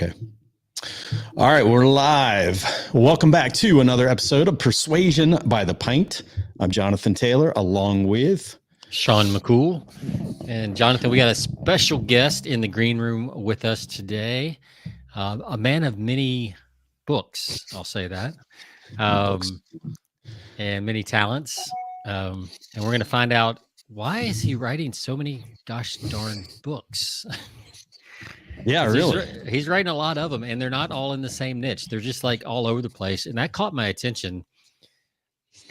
Okay. All right, we're live. Welcome back to another episode of Persuasion by the Pint. I'm Jonathan Taylor, along with Sean McCool. And Jonathan, we got a special guest in the green room with us today, a man of many books, I'll say that, and many talents. And we're going to find out, why is he writing so many gosh darn books? Yeah, really. He's writing a lot of them, and they're not all in the same niche. They're just like all over the place. And that caught my attention.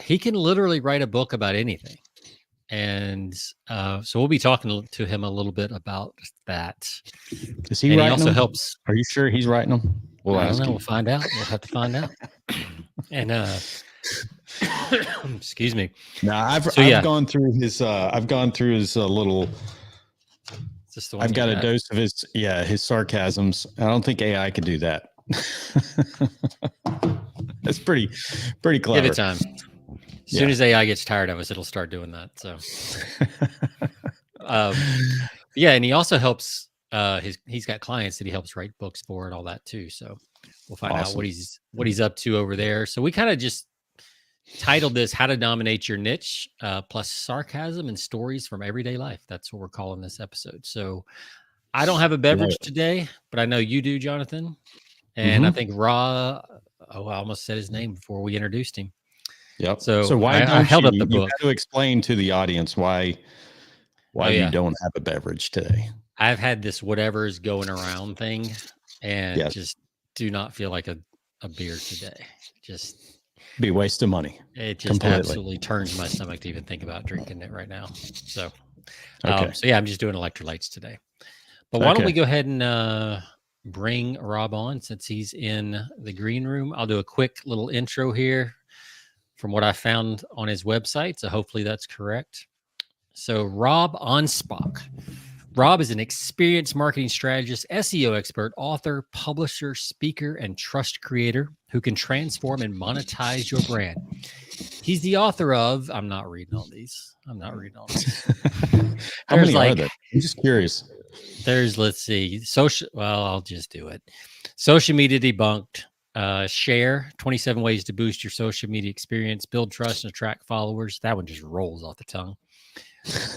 He can literally write a book about anything. And so we'll be talking to him a little bit about that. Is he and writing he also them? helps. Are you sure he's writing them? I don't know. We'll find out. We'll have to find out. And excuse me. No, I've gone through his little. I've got a dose of his sarcasms. I don't think AI could do that. That's pretty clever. Give it time. As soon as AI gets tired of us, it'll start doing that. So, and he also helps. He's got clients that he helps write books for and all that too. So we'll find out what he's up to over there. So we kind of just titled this "How to Dominate Your Niche" plus sarcasm and stories from everyday life. That's what we're calling this episode. So I don't have a beverage today, but I know you do, Jonathan. And I think I almost said his name before we introduced him. Yep. So why I held up the book. You got to explain to the audience why you don't have a beverage today. I've had this whatever's going around thing, and just do not feel like a beer today. Just be a waste of money. It just absolutely turns my stomach to even think about drinking it right now. So, I'm just doing electrolytes today. But why don't we go ahead and bring Rob on, since he's in the green room? I'll do a quick little intro here from what I found on his website. So hopefully that's correct. So Rob Anspach. Rob is an experienced marketing strategist, SEO expert, author, publisher, speaker, and trust creator who can transform and monetize your brand. He's the author of, I'm not reading all these. How many are there? I'm just curious. Let's see. I'll just do it. Social Media Debunked. Share 27 ways to boost your social media experience, build trust, and attract followers. That one just rolls off the tongue.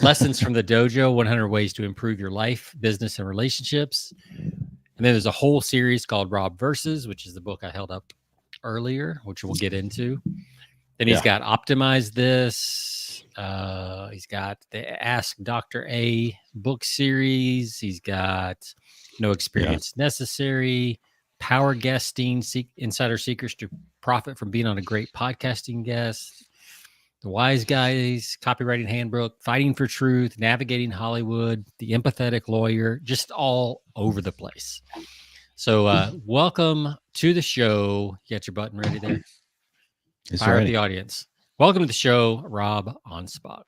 Lessons from the Dojo, 100 ways to improve your life, business, and relationships. And then there's a whole series called Rob Versus, which is the book I held up earlier, which we'll get into. Then he's got Optimize This. He's got the Ask Dr. A book series. He's got No Experience Necessary, Power Guesting, Insider Secrets to Profit from Being on a Great Podcasting Guest, The Wise Guys, Copywriting Handbook, Fighting for Truth, Navigating Hollywood, The Empathetic Lawyer, just all over the place. So welcome to the show. You got your button ready there? Fire at the audience. Welcome to the show, Rob Anspach.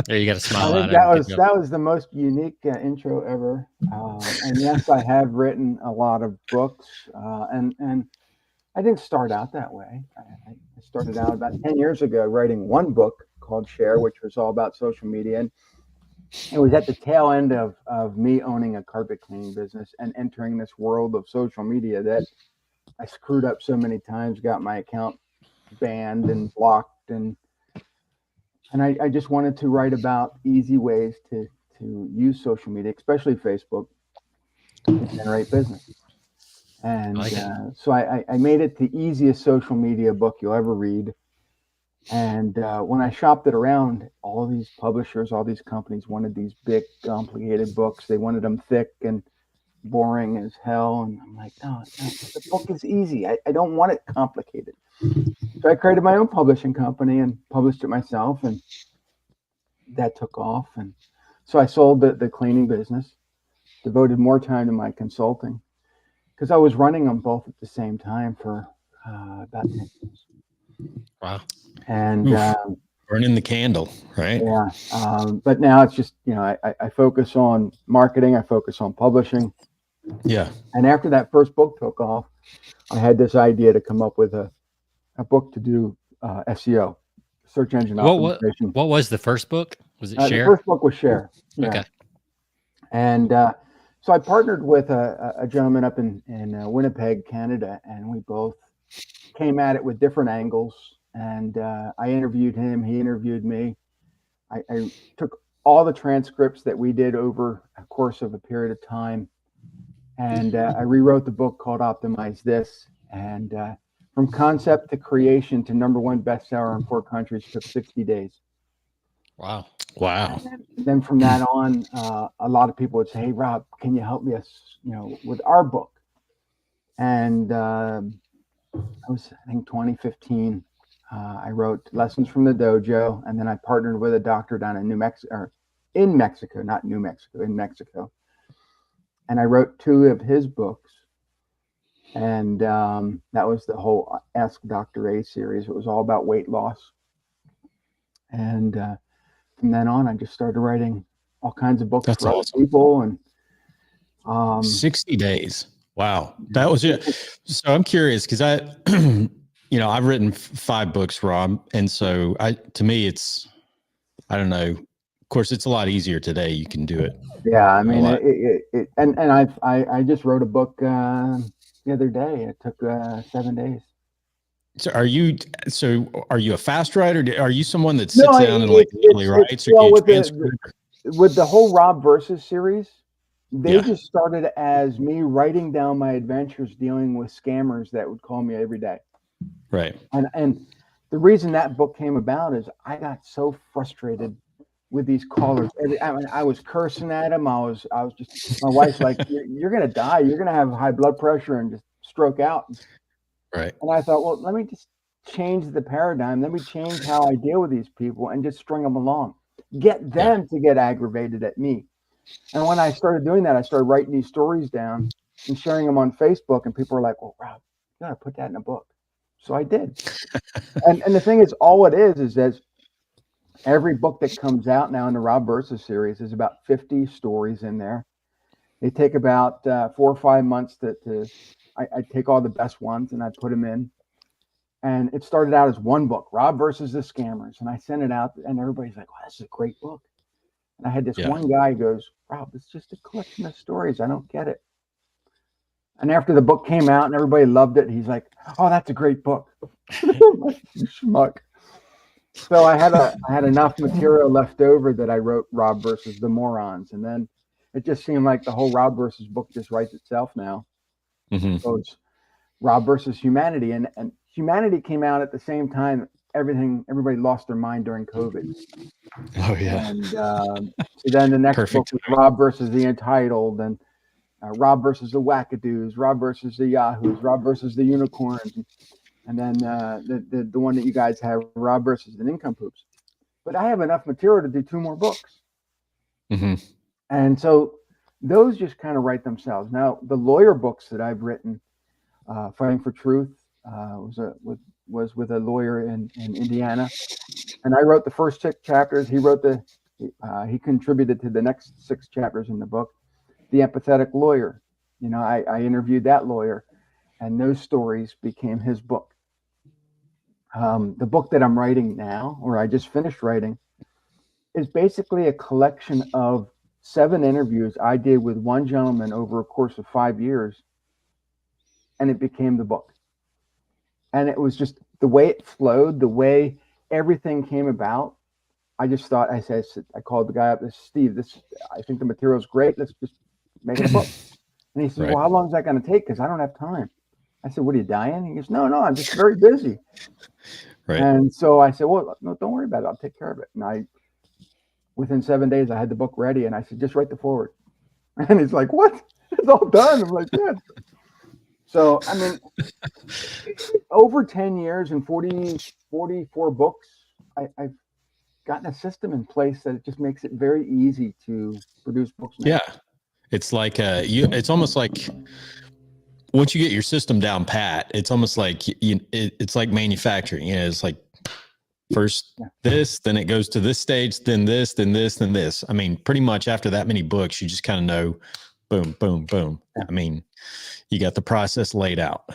There, you got to smile. I think that was the most unique intro ever. And yes, I have written a lot of books, and I didn't start out that way. I started out about 10 years ago writing one book called Share, which was all about social media, and it was at the tail end of me owning a carpet cleaning business and entering this world of social media that I screwed up so many times, got my account banned and blocked, and I just wanted to write about easy ways to use social media, especially Facebook, to generate business. And so I made it the easiest social media book you'll ever read. And when I shopped it around, all of these publishers, all these companies wanted these big, complicated books. They wanted them thick and boring as hell. And I'm like, no, the book is easy. I don't want it complicated. So I created my own publishing company and published it myself, and that took off. And so I sold the cleaning business, devoted more time to my consulting, because I was running them both at the same time for about 10 years. Wow. And burning the candle, right? Yeah. But now it's just, I focus on marketing. I focus on publishing. Yeah. And after that first book took off, I had this idea to come up with a a book to do SEO, search engine What optimization. what was the first book? Was it The Share? first book was Share. Yeah. Okay. And so I partnered with a gentleman up in Winnipeg, Canada, and we both came at it with different angles. And I interviewed him. He interviewed me. I took all the transcripts that we did over a course of a period of time. And I rewrote the book called Optimize This. And from concept to creation to #1 bestseller in 4 countries took 60 days. Wow. Wow. Then from that on, a lot of people would say, "Hey, Rob, can you help me with our book?" And that was, I think, 2015. I wrote Lessons from the Dojo, and then I partnered with a doctor down in Mexico, not New Mexico, in Mexico. And I wrote 2 of his books. And that was the whole Ask Dr. A series. It was all about weight loss. And from then on, I just started writing all kinds of books for other people. And 60 days. Wow. That was it. So I'm curious because I've written 5 books, Rob. And so to me, it's, I don't know. Of course, it's a lot easier today. You can do it. Yeah. I mean, I just wrote a book the other day. It took 7 days. So are you a fast writer? Are you someone that sits down and really writes? With the whole Rob Versus series, they just started as me writing down my adventures dealing with scammers that would call me every day. Right. And the reason that book came about is I got so frustrated with these callers. I was cursing at them. I was just, my wife's like, you're going to die. You're going to have high blood pressure and just stroke out. Right. And I thought, well, let me just change the paradigm. Let me change how I deal with these people and just string them along. Get them to get aggravated at me. And when I started doing that, I started writing these stories down and sharing them on Facebook. And people were like, well, Rob, you got to put that in a book. So I did. and the thing is, all it is that every book that comes out now in the Rob Versus series is about 50 stories in there. They take about 4 or 5 months I take all the best ones and I put them in. And it started out as one book, Rob Versus the Scammers. And I sent it out and everybody's like, wow, this is a great book. And I had this one guy who goes, Rob, it's just a collection of stories. I don't get it. And after the book came out and everybody loved it, he's like, oh, that's a great book. You schmuck. So I had enough material left over that I wrote Rob Versus the Morons. And then it just seemed like the whole Rob Versus book just writes itself now. Mm-hmm. So it's Rob Versus Humanity. And Humanity came out at the same time everybody lost their mind during COVID. Oh, yeah. And so then the next book was Rob Versus the Entitled, and Rob Versus the Wackadoos, Rob Versus the Yahoos, Rob Versus the Unicorns, and then the one that you guys have, Rob Versus the Nincompoops. But I have enough material to do 2 more books. Mm-hmm. And so those just kind of write themselves. Now, the lawyer books that I've written, Fighting for Truth, was with a lawyer in Indiana, and I wrote the first 6 chapters. He contributed to the next 6 chapters in the book. The Empathetic Lawyer, I interviewed that lawyer, and those stories became his book. The book that I'm writing now, or I just finished writing, is basically a collection of 7 interviews I did with one gentleman over a course of 5 years, and it became the book. And it was just the way it flowed, the way everything came about. I just thought, I called the guy up, Steve, I think the material's great. Let's just make it a book. And he said, well, how long is that going to take? Because I don't have time. I said, what, are you dying? He goes, no, I'm just very busy. Right. And so I said, well, no, don't worry about it. I'll take care of it. And within 7 days, I had the book ready. And I said, just write the foreword. And he's like, what? It's all done. I'm like, yeah. So, I mean, over 10 years and 44 books, I've gotten a system in place that it just makes it very easy to produce books now. Yeah. It's like it's almost like once you get your system down pat, it's almost like it's like manufacturing. It's like first this, then it goes to this stage, then this, then this, then this. I mean, pretty much after that many books, you just kind of know, boom, boom, boom. I mean, you got the process laid out.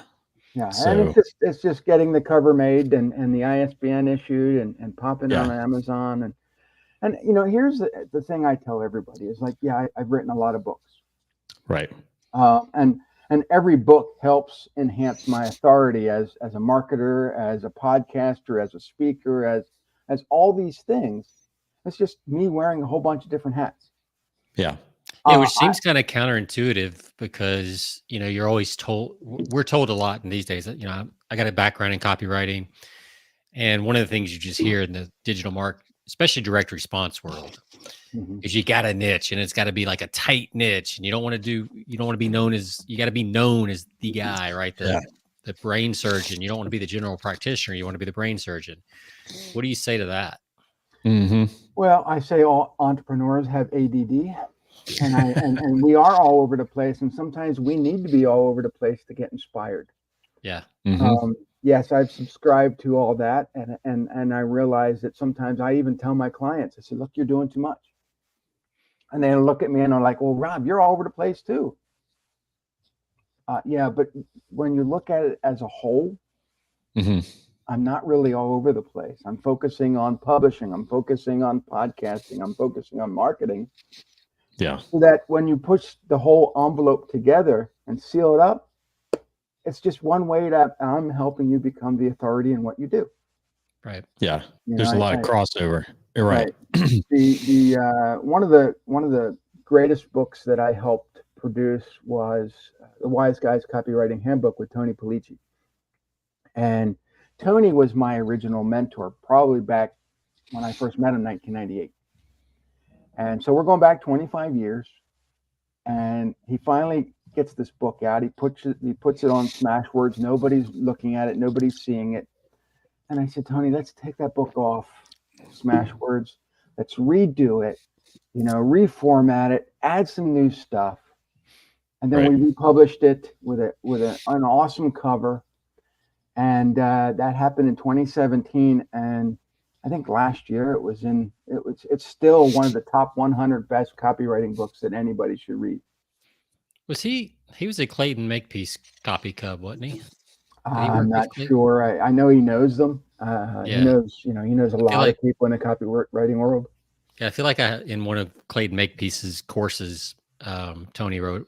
Yeah, and So it's just getting the cover made and the ISBN issued and popping on yeah, Amazon and you know here's the thing I tell everybody is like yeah I've written a lot of books right. uh, and and every book helps enhance my authority as a marketer, as a podcaster, as a speaker, as all these things. It's just me wearing a whole bunch of different hats. Yeah. Yeah, Uh, which seems kind of counterintuitive because you're always told we're told a lot in these days that I got a background in copywriting, and one of the things you just hear in the digital market, especially direct response world, mhm. is you got a niche and it's got to be like a tight niche, and you don't want to be known as you got to be known as the guy, right? Yeah. The brain surgeon. You don't want to be the general practitioner. You want to be the brain surgeon. What do you say to that? Hmm. Well, I say all entrepreneurs have ADD, and we are all over the place, and sometimes we need to be all over the place to get inspired. Yeah. Hmm. Yes, I've subscribed to all that, and I realize that sometimes I even tell my clients, I say, "Look, you're doing too much," and they look at me and are like, "Well, Rob, you're all over the place too." Yeah, but when you look at it as a whole, Hmm. I'm not really all over the place. I'm focusing on publishing. I'm focusing on podcasting. I'm focusing on marketing. Yeah. So that when you push the whole envelope together and seal it up, it's just one way that I'm helping you become the authority in what you do. Right. Yeah. You know, There's a lot of crossover. You're right. right. The one of the greatest books that I helped produce was The Wise Guy's Copywriting Handbook with Tony Polici. And Tony was my original mentor, probably back when I first met him in 1998. And so we're going back 25 years. And he finally gets this book out. He puts it on Smashwords. Nobody's looking at it. Nobody's seeing it. And I said, Tony, let's take that book off Smashwords. Let's redo it, reformat it, add some new stuff. And then Right. we republished it with an awesome cover. And that happened in 2017. And I think last year it's still one of the top 100 best copywriting books that anybody should read. Was he was a Clayton Makepeace copy cub, wasn't he? Did he I'm work with not Clayton? sure. I know he knows them. He Yeah. knows a feel lot like- of people in the copywriting world. Yeah, I feel like in one of Clayton Makepeace's courses, Tony wrote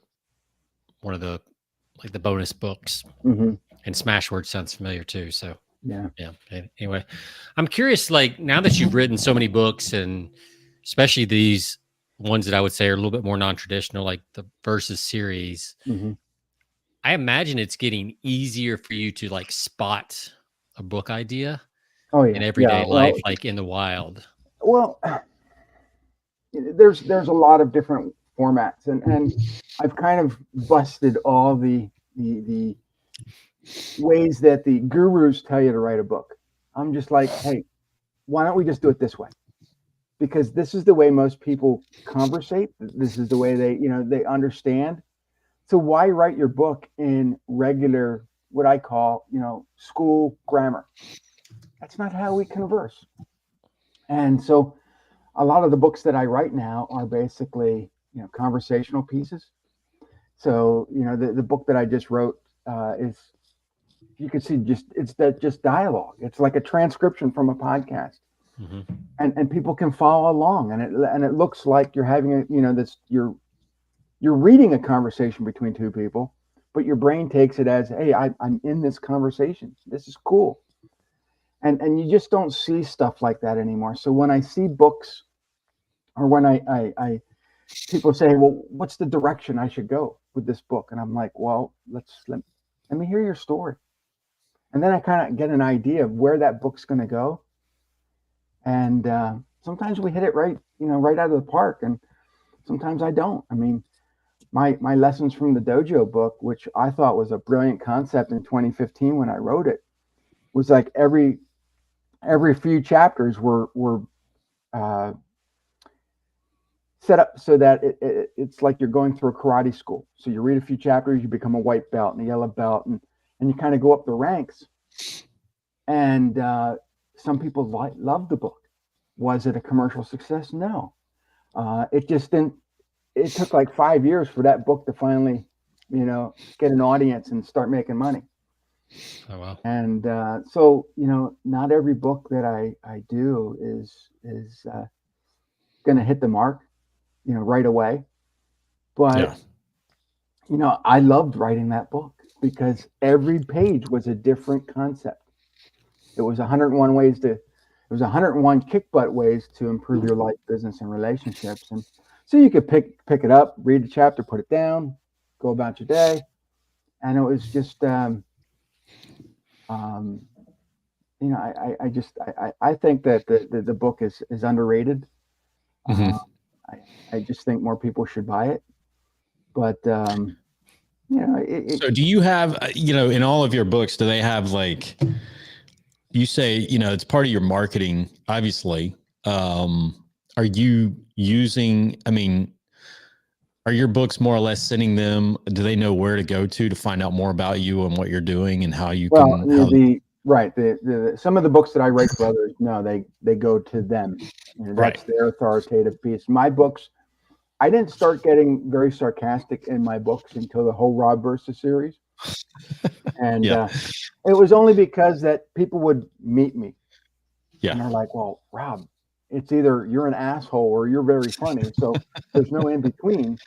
one of the bonus books, Hmm. and Smashwords sounds familiar too. So Yeah. yeah. Anyway, I'm curious. Like now that you've written so many books, and especially these ones that I would say are a little bit more non-traditional, like the Versus series, Hmm. I imagine it's getting easier for you to like spot a book idea Oh yeah. in everyday Yeah. life, like in the wild. Well, there's a lot of different formats, and I've kind of busted all the ways that the gurus tell you to write a book. I'm just like, hey, why don't we just do it this way? Because this is the way most people conversate. This is the way they understand. So why write your book in regular, what I call, school grammar? That's not how we converse. And so a lot of the books that I write now are basically, conversational pieces. So, the book that I just wrote is, you can see just dialogue. It's like a transcription from a podcast. Mm-hmm. And people can follow along, and it looks like you're having you're reading a conversation between two people, but your brain takes it as, hey, I'm in this conversation. This is cool. And you just don't see stuff like that anymore. So when I see books, or when I people say, well, what's the direction I should go with this book? And I'm like, well, let me hear your story. And then I kind of get an idea of where that book's going to go. And sometimes we hit it right out of the park, and sometimes I don't. I mean, my Lessons from the Dojo book, which I thought was a brilliant concept in 2015 when I wrote it, was like every few chapters were set up so that it's like you're going through a karate school. So you read a few chapters, you become a white belt and a yellow belt, and you kind of go up the ranks. And some people loved the book. Was it a commercial success? No. It just didn't. It took like 5 years for that book to finally, get an audience and start making money. Oh wow. And so, not every book that I do is going to hit the mark, right away. Yeah. But, I loved writing that book because every page was a different concept. It was 101 ways to, it was 101 kick butt ways to improve your life, business, and relationships. And so you could pick it up, read the chapter, put it down, go about your day. And it was just, um, I think that the book is underrated. Mhm. Uh, I just think more people should buy it. But So do you have, in all of your books, do they have like, you say, it's part of your marketing, obviously. Are you using, are your books more or less sending them, do they know where to go to find out more about you and what you're doing and how you well, can, how, right, the some of the books that I write for others, no, they go to them. right. That's their authoritative piece. My books, I didn't start getting very sarcastic in my books until the whole Rob versus series, and Yeah. it was only because that people would meet me and Yeah. they're like, "Well, Rob, it's either you're an asshole or you're very funny, so there's no in between."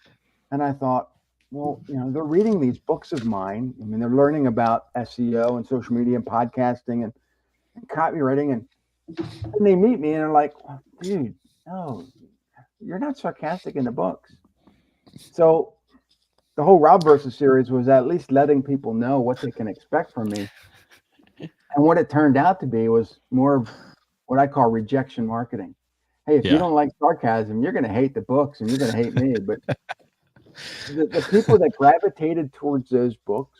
And I thought, well, they're reading these books of mine. I mean, they're learning about SEO and social media and podcasting and copywriting, and they meet me and they're like, well, dude, no, you're not sarcastic in the books. So the whole Rob versus series was at least letting people know what they can expect from me. And what it turned out to be was more of what I call rejection marketing. Hey, if you Yeah. don't like sarcasm, you're going to hate the books and you're going to hate me. But the people that gravitated towards those books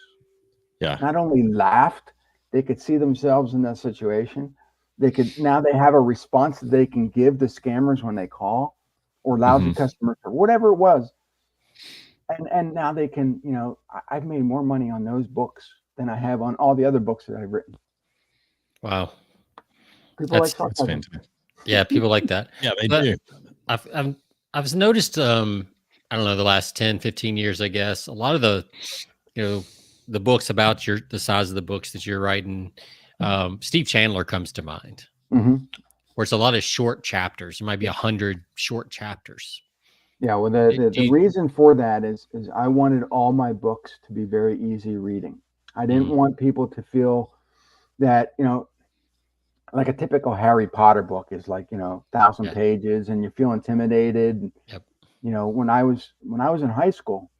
Yeah. not only laughed, they could see themselves in that situation. Now they have a response that they can give the scammers when they call or lousy Mhm. customers or whatever it was. And now they can, I've made more money on those books than I have on all the other books that I've written. Wow. People like That's sarcasm. fantastic. Yeah, people like that. Yeah, they But do. I've noticed I don't know, the last 10, 15 years, I guess, a lot of the, the books about the size of the books that you're writing, Steve Chandler comes to mind, Mm-hmm. where it's a lot of short chapters. There might be 100 short chapters. Yeah, well, Do the you, reason for that is I wanted all my books to be very easy reading. I didn't Mhm. want people to feel that, like a typical Harry Potter book is like, 1,000 Yeah. pages and you feel intimidated. Yep. When I was in high school,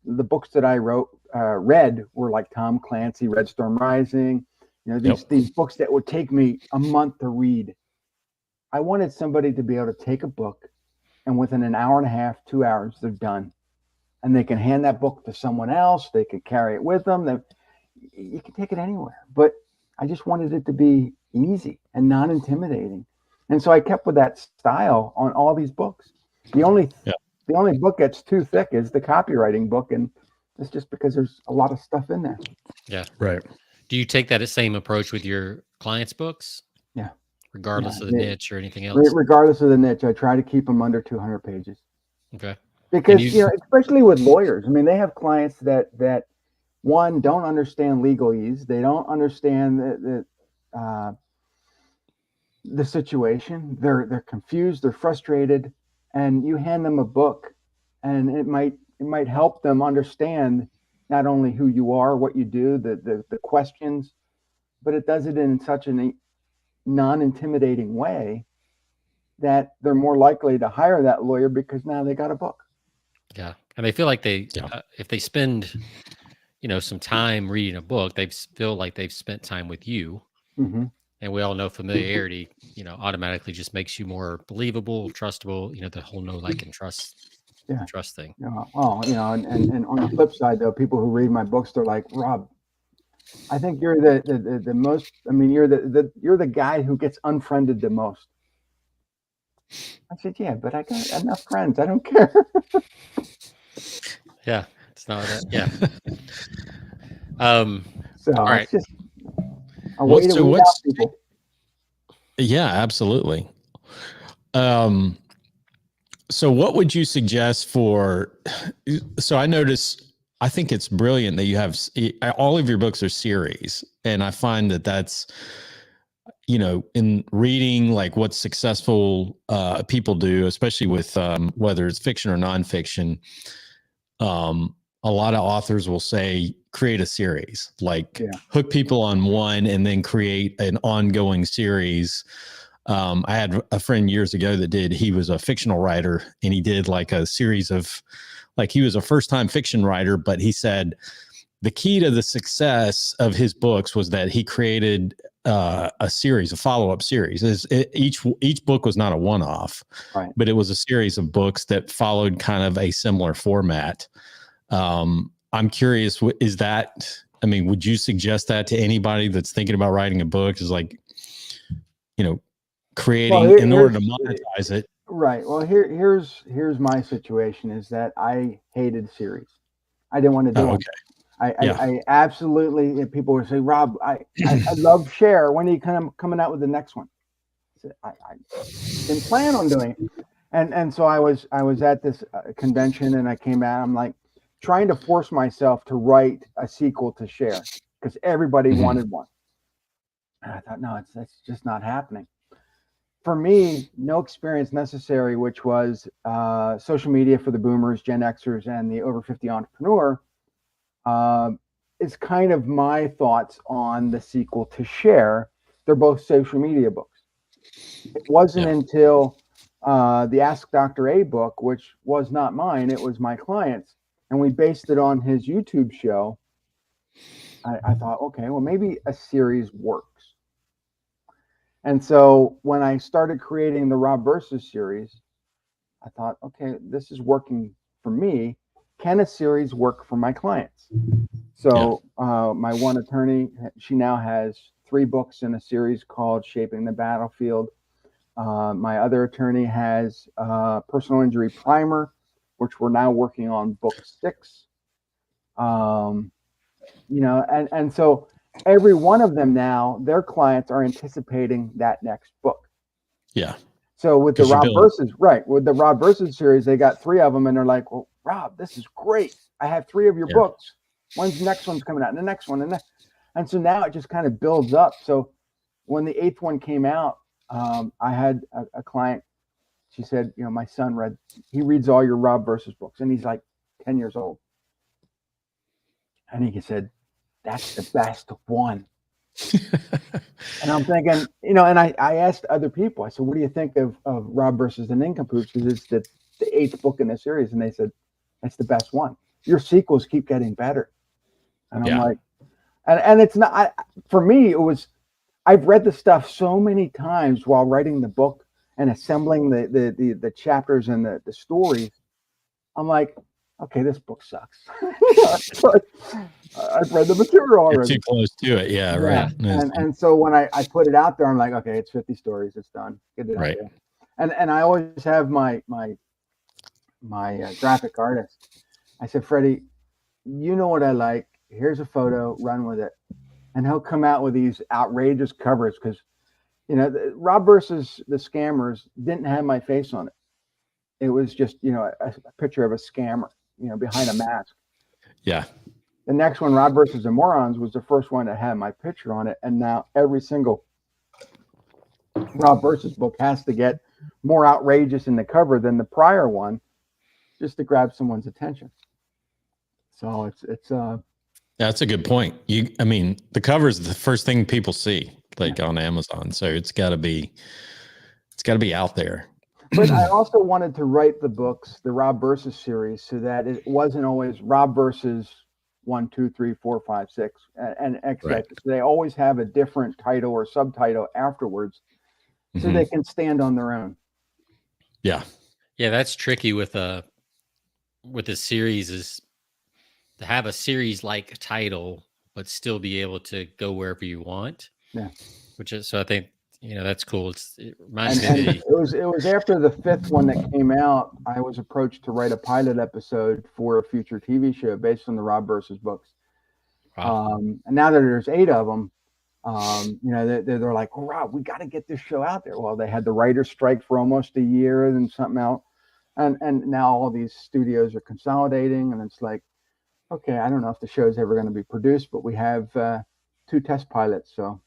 the books that I read were like Tom Clancy, Red Storm Rising, these books that would take me a month to read. I wanted somebody to be able to take a book and within an hour and a half, 2 hours, they're done. And they can hand that book to someone else. They can carry it with them. You can take it anywhere. But I just wanted it to be easy and non intimidating. And so I kept with that style on all these books. The only book that's too thick is the copywriting book. And it's just because there's a lot of stuff in there. Yeah. Right. Do you take that same approach with your clients' books? Yeah. Regardless Yeah. of the niche or anything else? Regardless of the niche, I try to keep them under 200 pages. Okay. Because, especially with lawyers, I mean, they have clients that one, don't understand legalese. They don't understand the situation. They're confused. They're frustrated, and you hand them a book, and it might help them understand not only who you are, what you do, the questions, but it does it in such a non-intimidating way that they're more likely to hire that lawyer because now they got a book. Yeah. And they feel like if they spend, some time reading a book, they feel like they've spent time with you. Mm-hmm. And we all know familiarity, automatically just makes you more believable, trustable, the whole know, like, and trust thing. And on the flip side, though, people who read my books, they're like, Rob, I think you're the most, you're the guy who gets unfriended the most. I said, yeah, but I got enough friends. I don't care. Yeah. It's not that. Yeah. So all right. it's just a way to weed out people. Yeah, absolutely. So what would you suggest for, so I notice I think it's brilliant that you have all of your books are series. And I find that that's, in reading like what successful people do, especially with whether it's fiction or nonfiction, a lot of authors will say create a series, like hook people on one and then create an ongoing series. I had a friend years ago he was a fictional writer, and he did like a series of, like, he was a first-time fiction writer, but he said the key to the success of his books was that he created a series, a follow-up series. Each book was not a one-off, right, but it was a series of books that followed kind of a similar format. I'm curious, is that, I mean, would you suggest that to anybody that's thinking about writing a book, is like, creating in order to monetize it? Right. Well, here's my situation, is that I hated series. I didn't want to do it. I absolutely, people would say, Rob, I love Share. When are you coming out with the next one? I didn't plan on doing it. And so I was at this convention, and I came out, I'm like trying to force myself to write a sequel to Share, because everybody wanted one. And I thought, no, that's just not happening. For me, no experience necessary, which was social media for the boomers, Gen Xers, and the over 50 entrepreneur, is kind of my thoughts on the sequel to Share. They're both social media books. It wasn't until the Ask Dr. A book, which was not mine, it was my client's, and we based it on his YouTube show. I thought, okay, well, maybe a series works. And so when I started creating the Rob Versus series, I thought, okay, this is working for me. Can a series work for my clients? So my one attorney, she now has 3 books in a series called Shaping the Battlefield. My other attorney has Personal Injury Primer, which we're now working on book 6. And so every one of them now, their clients are anticipating that next book. Yeah. So with the Rob Versus series, they got 3 of them, and they're like, well, Rob, this is great. I have 3 of your books. When's the next one's coming out? And the next one, and so now it just kind of builds up. So when the 8th one came out, I had a client. She said, my son reads all your Rob Versus books, and he's like 10 years old. And he said, that's the best one. And I'm thinking, and I asked other people, I said, what do you think of Rob Versus the Nincompoops? Because it's the 8th book in the series. And they said, that's the best one. Your sequels keep getting better. And I'm like, and it's not, for me, it was, I've read the stuff so many times while writing the book and assembling the chapters and the stories. I'm like, okay, this book sucks. I've read the material already. You're too close to it. Yeah, right. And so when I put it out there, I'm like, okay, it's 50 stories. It's done. Get it out there. And I always have my graphic artist. I said, Freddie, you know what I like. Here's a photo. Run with it. And he'll come out with these outrageous covers because, Rob Versus the Scammers didn't have my face on it. It was just, a picture of a scammer, behind a mask. Yeah. The next one, Rob Versus the Morons, was the first one that had my picture on it. And now every single Rob Versus book has to get more outrageous in the cover than the prior one, just to grab someone's attention. So it's that's a good point. The cover is the first thing people see, on Amazon. So it's got to be out there. But I also wanted to write the books, the Rob Versus series, so that it wasn't always Rob Versus 1, 2, 3, 4, 5, 6, and X. Right. They always have a different title or subtitle afterwards, so they can stand on their own. Yeah, that's tricky with a series, is to have a series like title, but still be able to go wherever you want. Yeah, so I think that's cool. It reminds me. It was after the 5th one that came out, I was approached to write a pilot episode for a future TV show based on the Rob Versus books. Wow. And now that there's 8 of them, they're like, well, Rob, we got to get this show out there. Well, they had the writer's strike for almost a year and something out. And now all these studios are consolidating, and it's like, okay, I don't know if the show's ever going to be produced, but we have 2 test pilots. So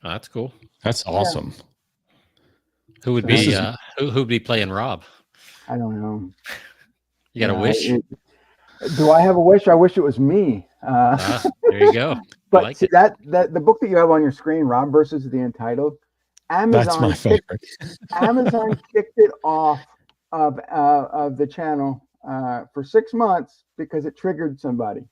Oh, that's cool. That's awesome. Who would This be is- who'd be playing Rob? I don't know. You got a wish? Do I have a wish? I wish it was me. There you go. But like see, it. that the book that you have on your screen, Rob versus the Entitled, That's my favorite. Amazon kicked it off of the channel for 6 months because it triggered somebody,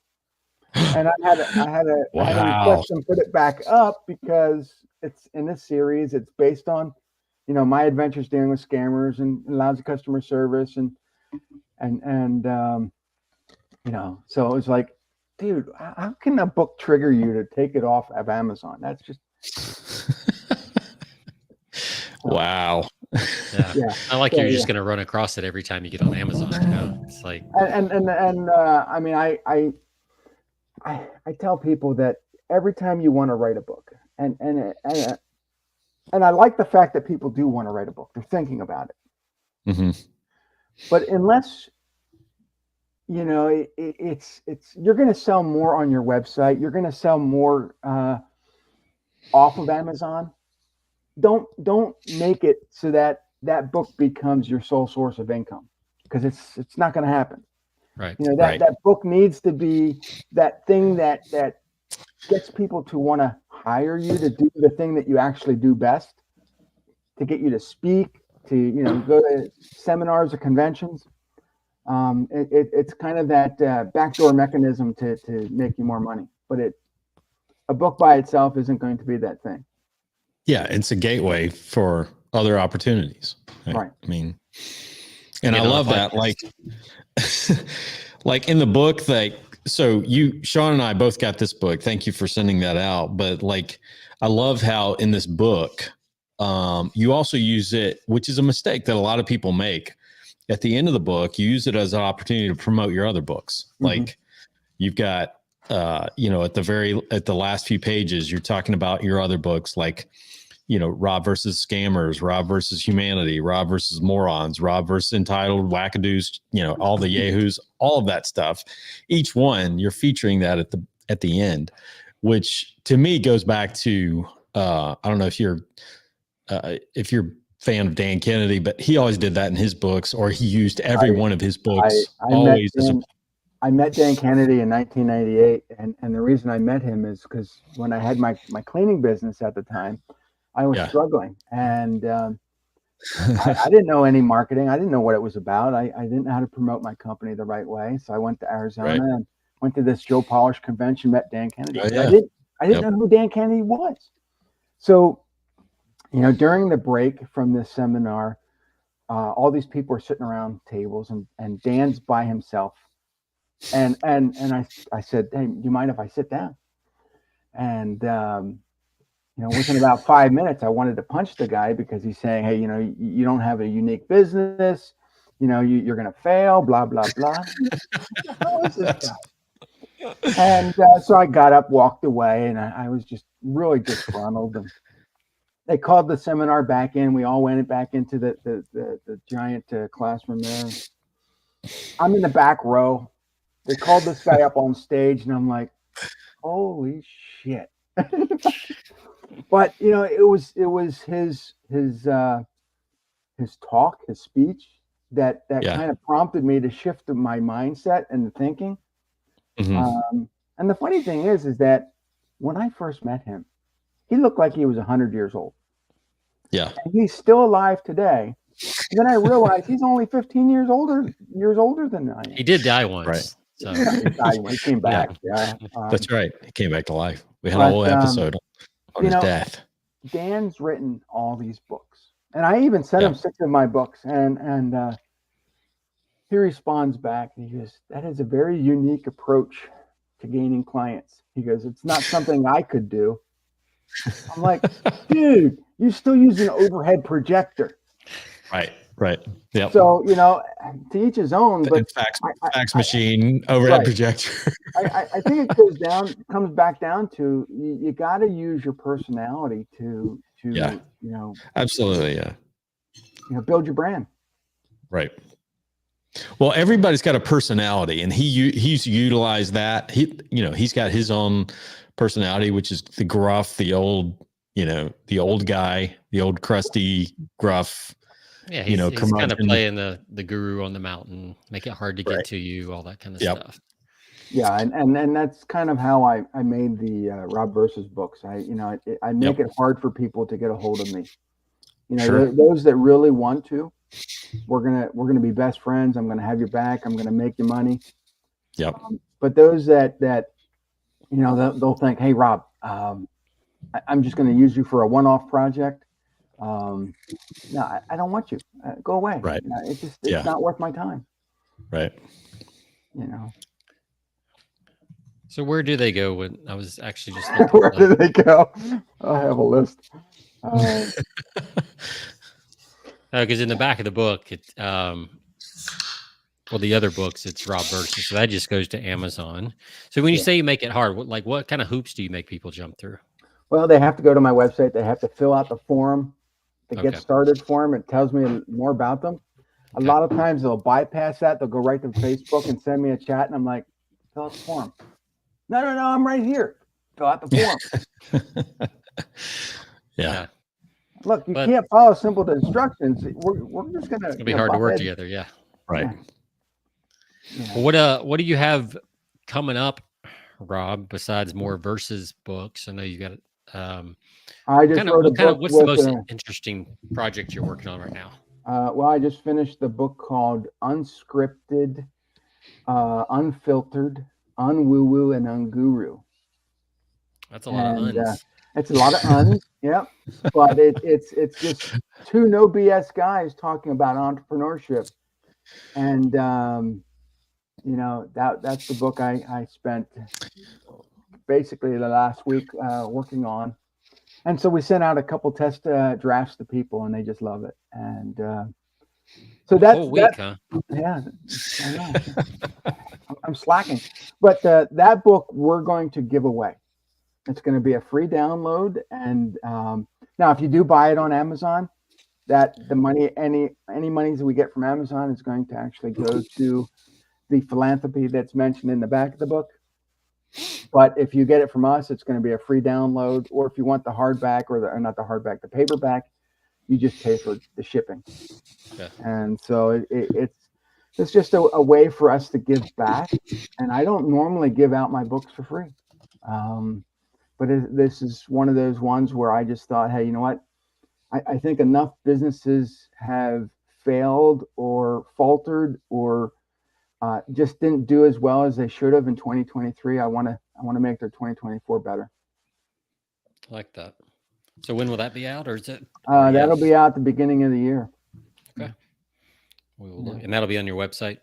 and I had to Wow. request them put it back up because it's in this series. It's based on, my adventures dealing with scammers and lousy customer service and so it was like, dude, how can a book trigger you to take it off of Amazon? That's just Wow. Yeah. I like you're just going to run across it every time you get on Amazon. It's like, I mean, I tell people that every time you want to write a book, and I like the fact that people do want to write a book. They're thinking about it. Mm-hmm. But unless it's you're going to sell more on your website, you're going to sell more off of Amazon. Don't make it so that book becomes your sole source of income, because it's not going to happen. right. That book needs to be that thing that gets people to want to hire you to do the thing that you actually do best, to get you to speak, to go to seminars or conventions. It's kind of that backdoor mechanism to make you more money, but a book by itself isn't going to be that thing. Yeah, it's a gateway for other opportunities. Right. I mean, and I love that. Like in the book, so Sean and I both got this book. Thank you for sending that out. But I love how in this book, you also use it, which is a mistake that a lot of people make. At the end of the book, you use it as an opportunity to promote your other books. Mm-hmm. Like you've got, at the last few pages, you're talking about your other books, like, Rob versus Scammers, Rob versus Humanity, Rob versus Morons, Rob versus Entitled, Wackadoos, all the Yahoos, all of that stuff. Each one, you're featuring that at the end, which to me goes back to, I don't know if you're a fan of Dan Kennedy, but he always did that in his books, or he used every one of his books always as a. I met Dan Kennedy in 1998, and the reason I met him is because when I had my cleaning business at the time, I was struggling, and I didn't know any marketing. I didn't know what it was about. I didn't know how to promote my company the right way. So I went to Arizona and went to this Joe Polish convention, met Dan Kennedy. I didn't know who Dan Kennedy was. So, during the break from this seminar, all these people are sitting around tables, and Dan's by himself. And I said, hey, do you mind if I sit down? And within about 5 minutes, I wanted to punch the guy because he's saying, hey, you don't have a unique business, you're going to fail, blah, blah, blah. How is this guy? And so I got up, walked away, and I was just really disgruntled. And they called the seminar back in. We all went back into the giant classroom there. I'm in the back row. They called this guy up on stage, and I'm like, holy shit. But it was his talk, his speech that kind of prompted me to shift my mindset and thinking. Mm-hmm. And the funny thing is that when I first met him, he looked like he was 100 years old. Yeah, and he's still alive today. And then I realized he's only 15 years older than I am. He did die once. Right. So he died when he came back. Yeah. That's right. He came back to life. We had a whole episode on his death. Dan's written all these books, and I even sent him 6 of my books, and he responds back. And he goes, "That is a very unique approach to gaining clients." He goes, "It's not something I could do." I'm like, dude, you still use an overhead projector. Right. Yeah. So, to each his own, but fax machine, overhead projector. I think it comes back down to you got to use your personality to absolutely. Yeah. Build your brand. Right. Well, everybody's got a personality, and he's utilized that. He's got his own personality, which is the gruff, the old guy, the old crusty, gruff. Yeah, he's kind of curmudgeon. playing the guru on the mountain, make it hard to get to you, all that kind of stuff. Yeah, and that's kind of how I made the Rob versus books. I make it hard for people to get a hold of me. Those that really want to, we're gonna be best friends. I'm gonna have your back. I'm gonna make you money. Yep. But those that they'll think, hey Rob, I'm just gonna use you for a one-off project. No, I don't want you. Go away. Right. It's not worth my time. Right. So where do they go? When I was actually just where do they go? I have a list. Because in the back of the book, the other books, it's Rob versus, so that just goes to Amazon. So when you say you make it hard, what kind of hoops do you make people jump through? Well, they have to go to my website. They have to fill out the form, the get started form. It tells me more about them. A lot of times they'll bypass that. They'll go right to Facebook and send me a chat, and I'm like, fill out the form. No, I'm right here. Fill out the form. Yeah. Look, you can't follow simple instructions. We're just gonna. It'll be hard to work together. Yeah. Right. Yeah. Well, what do you have coming up, Rob? Besides more versus books, I know you got. I just wrote a book. What's the most interesting project you're working on right now? Well, I just finished the book called Unscripted, Unfiltered, Unwoo-woo, and Unguru. That's a lot of uns. It's a lot of uns, yep. But it's just two no BS guys talking about entrepreneurship, and that's the book I spent basically the last week working on, and so we sent out a couple test drafts to people, and they just love it, and so that's a whole week, huh? Yeah, I know. I'm slacking, but that book we're going to give away. It's going to be a free download, and now if you do buy it on Amazon, that the money, any monies that we get from Amazon is going to actually go to the philanthropy that's mentioned in the back of the book. But if you get it from us, it's going to be a free download, or if you want the hardback or not the hardback, the paperback, you just pay for the shipping. Yeah. And so it's just a way for us to give back, and I don't normally give out my books for free. But this is one of those ones where I just thought, hey, you know what? I think enough businesses have failed or faltered or just didn't do as well as they should have in 2023. I want to make their 2024 better. I like that. So when will that be out, or is it? That'll be out the beginning of the year. Okay. We will look, and that'll be on your website.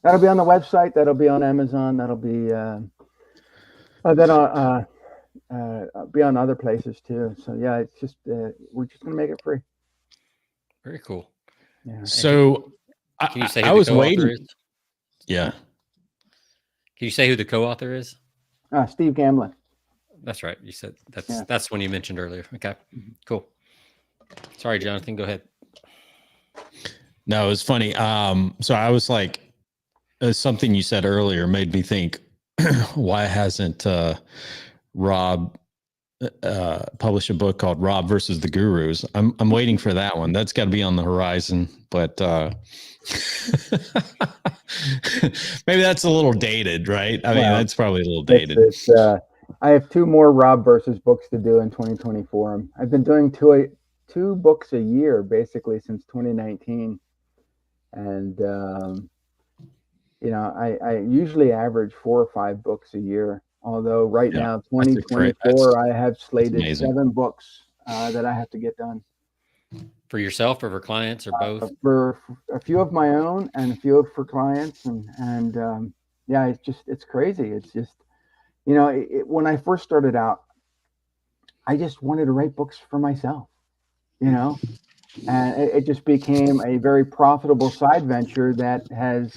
That'll be on the website. That'll be on Amazon. That'll be be on other places too. So yeah, it's just we're just gonna make it free. Very cool. Yeah. So can you say who I the was co-author waiting. Is? Yeah. Can you say who the co-author is? Steve Gamlin. That's right. You said that's one you mentioned earlier. Okay. Cool. Sorry, Jonathan. Go ahead. No, it was funny. So I was like, something you said earlier made me think, why hasn't Rob published a book called Rob versus the Gurus? I'm waiting for that one. That's got to be on the horizon, but maybe that's a little dated, right? I mean, that's probably a little dated. I have two more Rob versus books to do in 2024. I've been doing two books a year basically since 2019, and I usually average 4 or 5 books a year. Although right now, 2024, I have slated 7 books that I have to get done. For yourself or for clients or both? For a few of my own and a few for clients. And yeah, it's crazy. It's just, when I first started out, I just wanted to write books for myself, and it just became a very profitable side venture that has,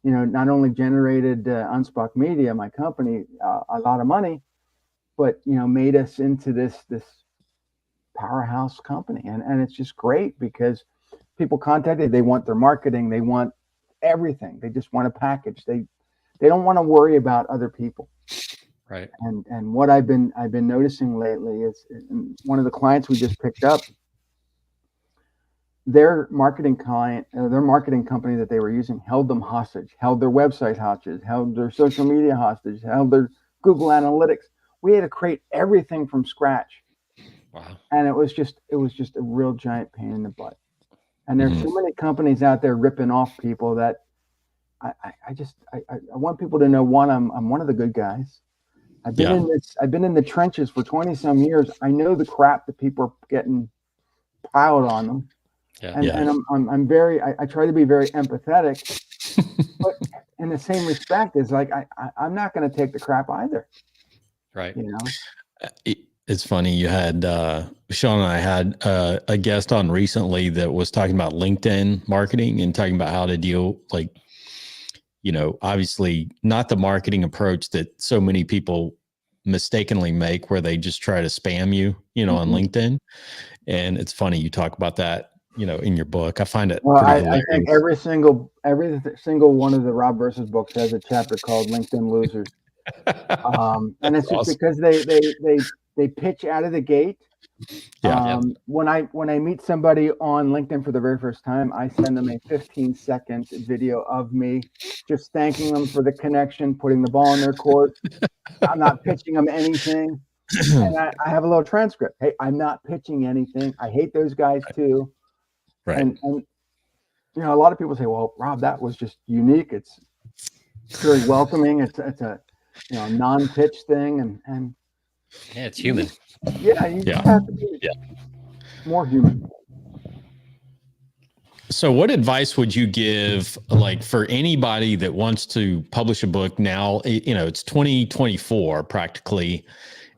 not only generated Unspock Media, my company, a lot of money, but, made us into this powerhouse company. And it's just great because people contacted, they want their marketing, they want everything. They just want a package. They don't want to worry about other people. Right. And what I've been noticing lately is one of the clients we just picked up, their marketing company that they were using held them hostage, held their website hostage, held their social media hostage, held their Google Analytics. We had to create everything from scratch. Wow. And it was just a real giant pain in the butt. And there's so many companies out there ripping off people that I want people to know, one, I'm one of the good guys. I've been in the trenches for 20 some years. I know the crap that people are getting piled on them. Yeah. And I'm very, I try to be very empathetic, but in the same respect, is like, I'm not going to take the crap either. Right. You know, it's funny. You had, Sean and I had a guest on recently that was talking about LinkedIn marketing and talking about how to deal, like, obviously not the marketing approach that so many people mistakenly make, where they just try to spam you, on LinkedIn. And it's funny you talk about that, in your book. I find it pretty hilarious. I think every single one of the Rob Versus books has a chapter called LinkedIn Losers. And it's just because they pitch out of the gate. When I meet somebody on LinkedIn for the very first time, I send them a 15-second video of me just thanking them for the connection, putting the ball in their court. I'm not pitching them anything. And I have a little transcript. Hey, I'm not pitching anything. I hate those guys too. Right. And a lot of people say, well, Rob, that was just unique. It's very welcoming. It's a non-pitch thing, and yeah, it's human. Yeah, you just have to be more human. So what advice would you give, like, for anybody that wants to publish a book now? It's 2024 practically.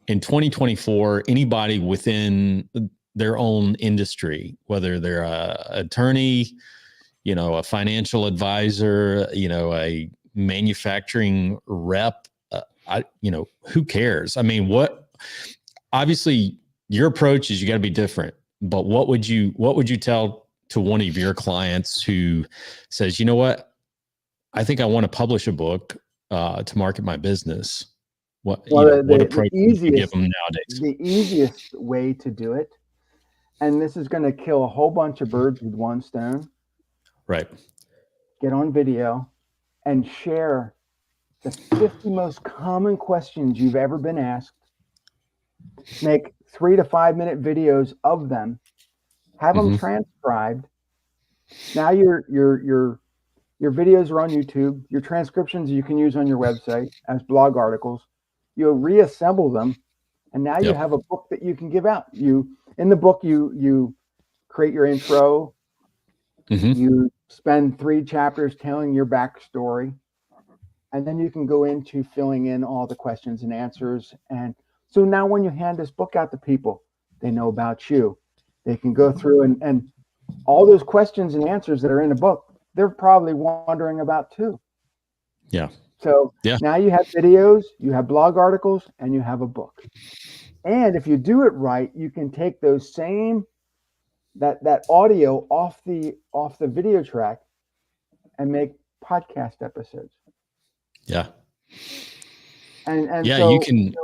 In 2024, anybody within their own industry, whether they're a attorney, a financial advisor, a manufacturing rep, who cares? I mean, obviously your approach is you got to be different, but what would you tell to one of your clients who says, you know what, I think I want to publish a book to market my business? What approach would you give them nowadays? The easiest way to do it, and this is going to kill a whole bunch of birds with one stone. Right. Get on video and share the 50 most common questions you've ever been asked. Make 3 to 5 minute videos of them. Have them transcribed. Now your videos are on YouTube. Your transcriptions you can use on your website as blog articles. You'll reassemble them, and now you have a book that you can give out. In the book you create your intro. You spend 3 chapters telling your backstory, and then you can go into filling in all the questions and answers. And so now when you hand this book out to people, they know about you. They can go through and all those questions and answers that are in the book, they're probably wondering about too. Yeah. So now you have videos, you have blog articles, and you have a book. And if you do it right, you can take those same that audio off the video track and make podcast episodes. Yeah. And so you can.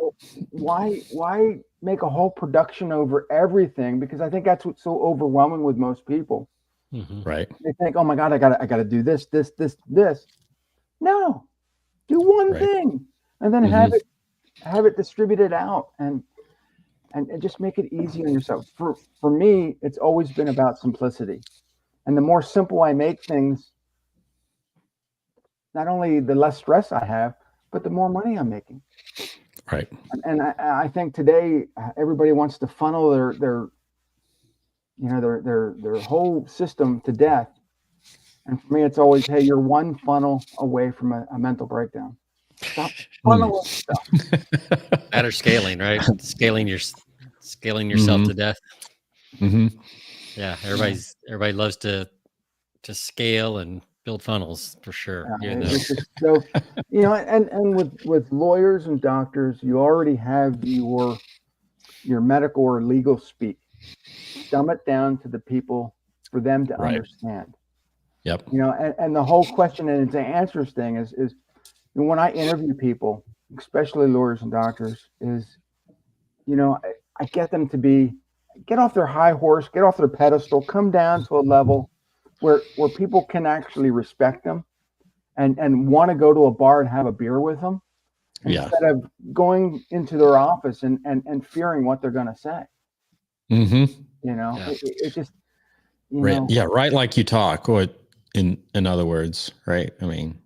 Why make a whole production over everything? Because I think that's what's so overwhelming with most people. Right. They think, oh my God, I gotta do this. No, do one thing, and then have it distributed out, and just make it easy on yourself. For me, it's always been about simplicity, and the more simple I make things, not only the less stress I have, but the more money I'm making. Right. And I think today everybody wants to funnel their whole system to death. And for me, it's always, hey, you're one funnel away from a mental breakdown. Stop funneling stuff. Better scaling, right? Scaling yourself to death. Yeah, everybody loves to scale and build funnels for sure. So, and with lawyers and doctors, you already have your medical or legal speak. Dumb it down to the people for them to understand. Yep. You know, and the whole question and answers thing is when I interview people, especially lawyers and doctors, is, you know, I get them to get off their high horse, get off their pedestal, come down to a level where people can actually respect them and want to go to a bar and have a beer with them instead of going into their office and fearing what they're going to say. Mm-hmm. You know, it just, you right. know. Yeah. Right. Like you talk, or in other words, right. I mean,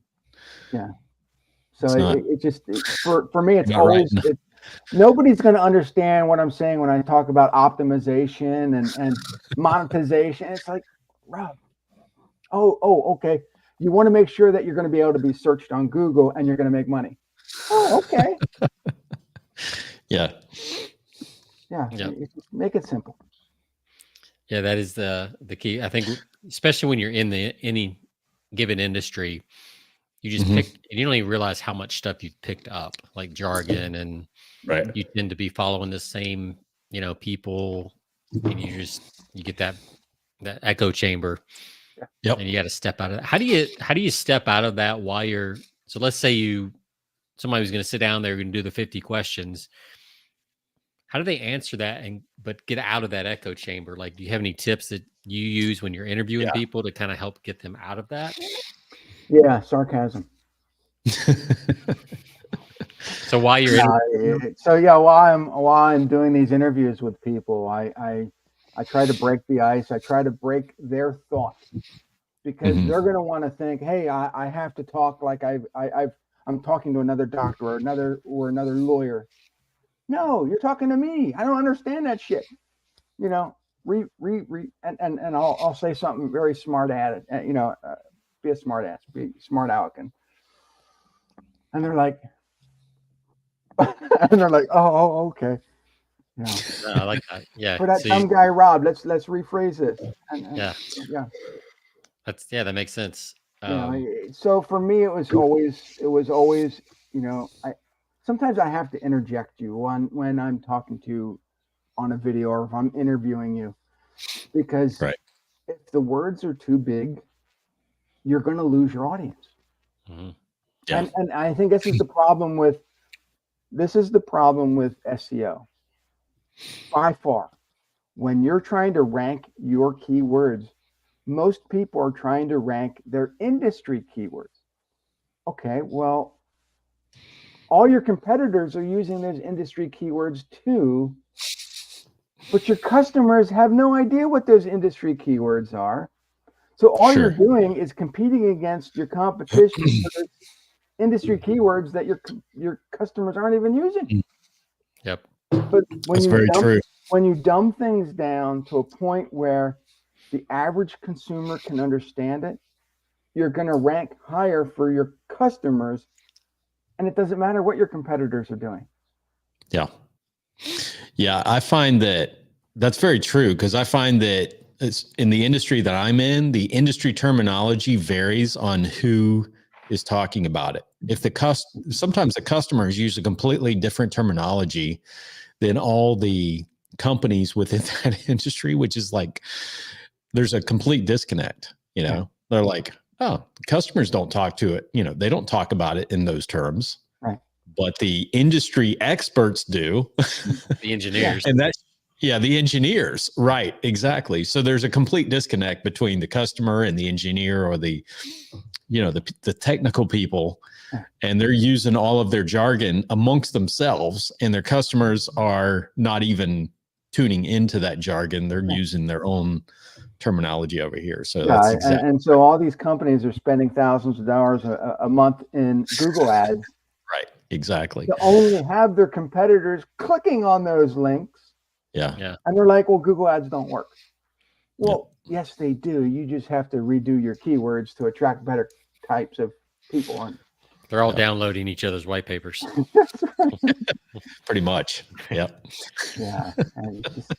yeah. So it just, for me, it's not always, right. Nobody's going to understand what I'm saying when I talk about optimization and monetization. It's like, Rob, okay. You want to make sure that you're going to be able to be searched on Google and you're going to make money. Oh, okay. Yeah. Yeah. Make it simple. Yeah, that is the key. I think, especially when you're in any given industry, you just pick, and you don't even realize how much stuff you've picked up, like jargon, and right. You tend to be following the same, people, and you get that echo chamber. Yep. And you got to step out of that. How do you step out of that while you're, so let's say somebody was going to sit down there and do the 50 questions. How do they answer that but get out of that echo chamber? Like, do you have any tips that you use when you're interviewing people to kind of help get them out of that? Yeah. Sarcasm. So while you're while I'm doing these interviews with people, I try to break the ice. I try to break their thoughts, because they're going to want to think, hey, I have to talk like I'm talking to another doctor or another lawyer. No, you're talking to me. I don't understand that shit. You know, and I'll say something very smart at it. Be a smart ass, be smart aleck, and they're like, oh, okay. Yeah. I like that. Yeah. For that dumb guy, Rob, let's rephrase this. Yeah. Yeah. That makes sense. So for me, it was always, sometimes I have to interject you when I'm talking to you on a video or if I'm interviewing you, because if the words are too big, you're going to lose your audience. Mm-hmm. Yeah. And I think this is the problem with SEO. By far, when you're trying to rank your keywords, most people are trying to rank their industry keywords. Okay, well, all your competitors are using those industry keywords too, but your customers have no idea what those industry keywords are. So all you're doing is competing against your competition for those industry keywords that your customers aren't even using. Yep. But true. When you dumb things down to a point where the average consumer can understand it, you're going to rank higher for your customers, and it doesn't matter what your competitors are doing. Yeah. Yeah. I find that's very true, because I find that it's in the industry that I'm in, the industry terminology varies on who is talking about it. Sometimes the customers use a completely different terminology than all the companies within that industry, which is like, there's a complete disconnect. They're like, oh, customers don't talk to it. They don't talk about it in those terms, right? But the industry experts do. The engineers. And the engineers. Right. Exactly. So there's a complete disconnect between the customer and the engineer, or the technical people, and they're using all of their jargon amongst themselves, and their customers are not even tuning into that jargon. They're using their own terminology over here. So that's exactly. And so all these companies are spending thousands of dollars a month in Google ads. Right. Exactly. To only have their competitors clicking on those links. Yeah. And they're like, well, Google ads don't work. Well, yes, they do. You just have to redo your keywords to attract better types of people. They're all downloading each other's white papers. Pretty much. Yep. Yeah. And just,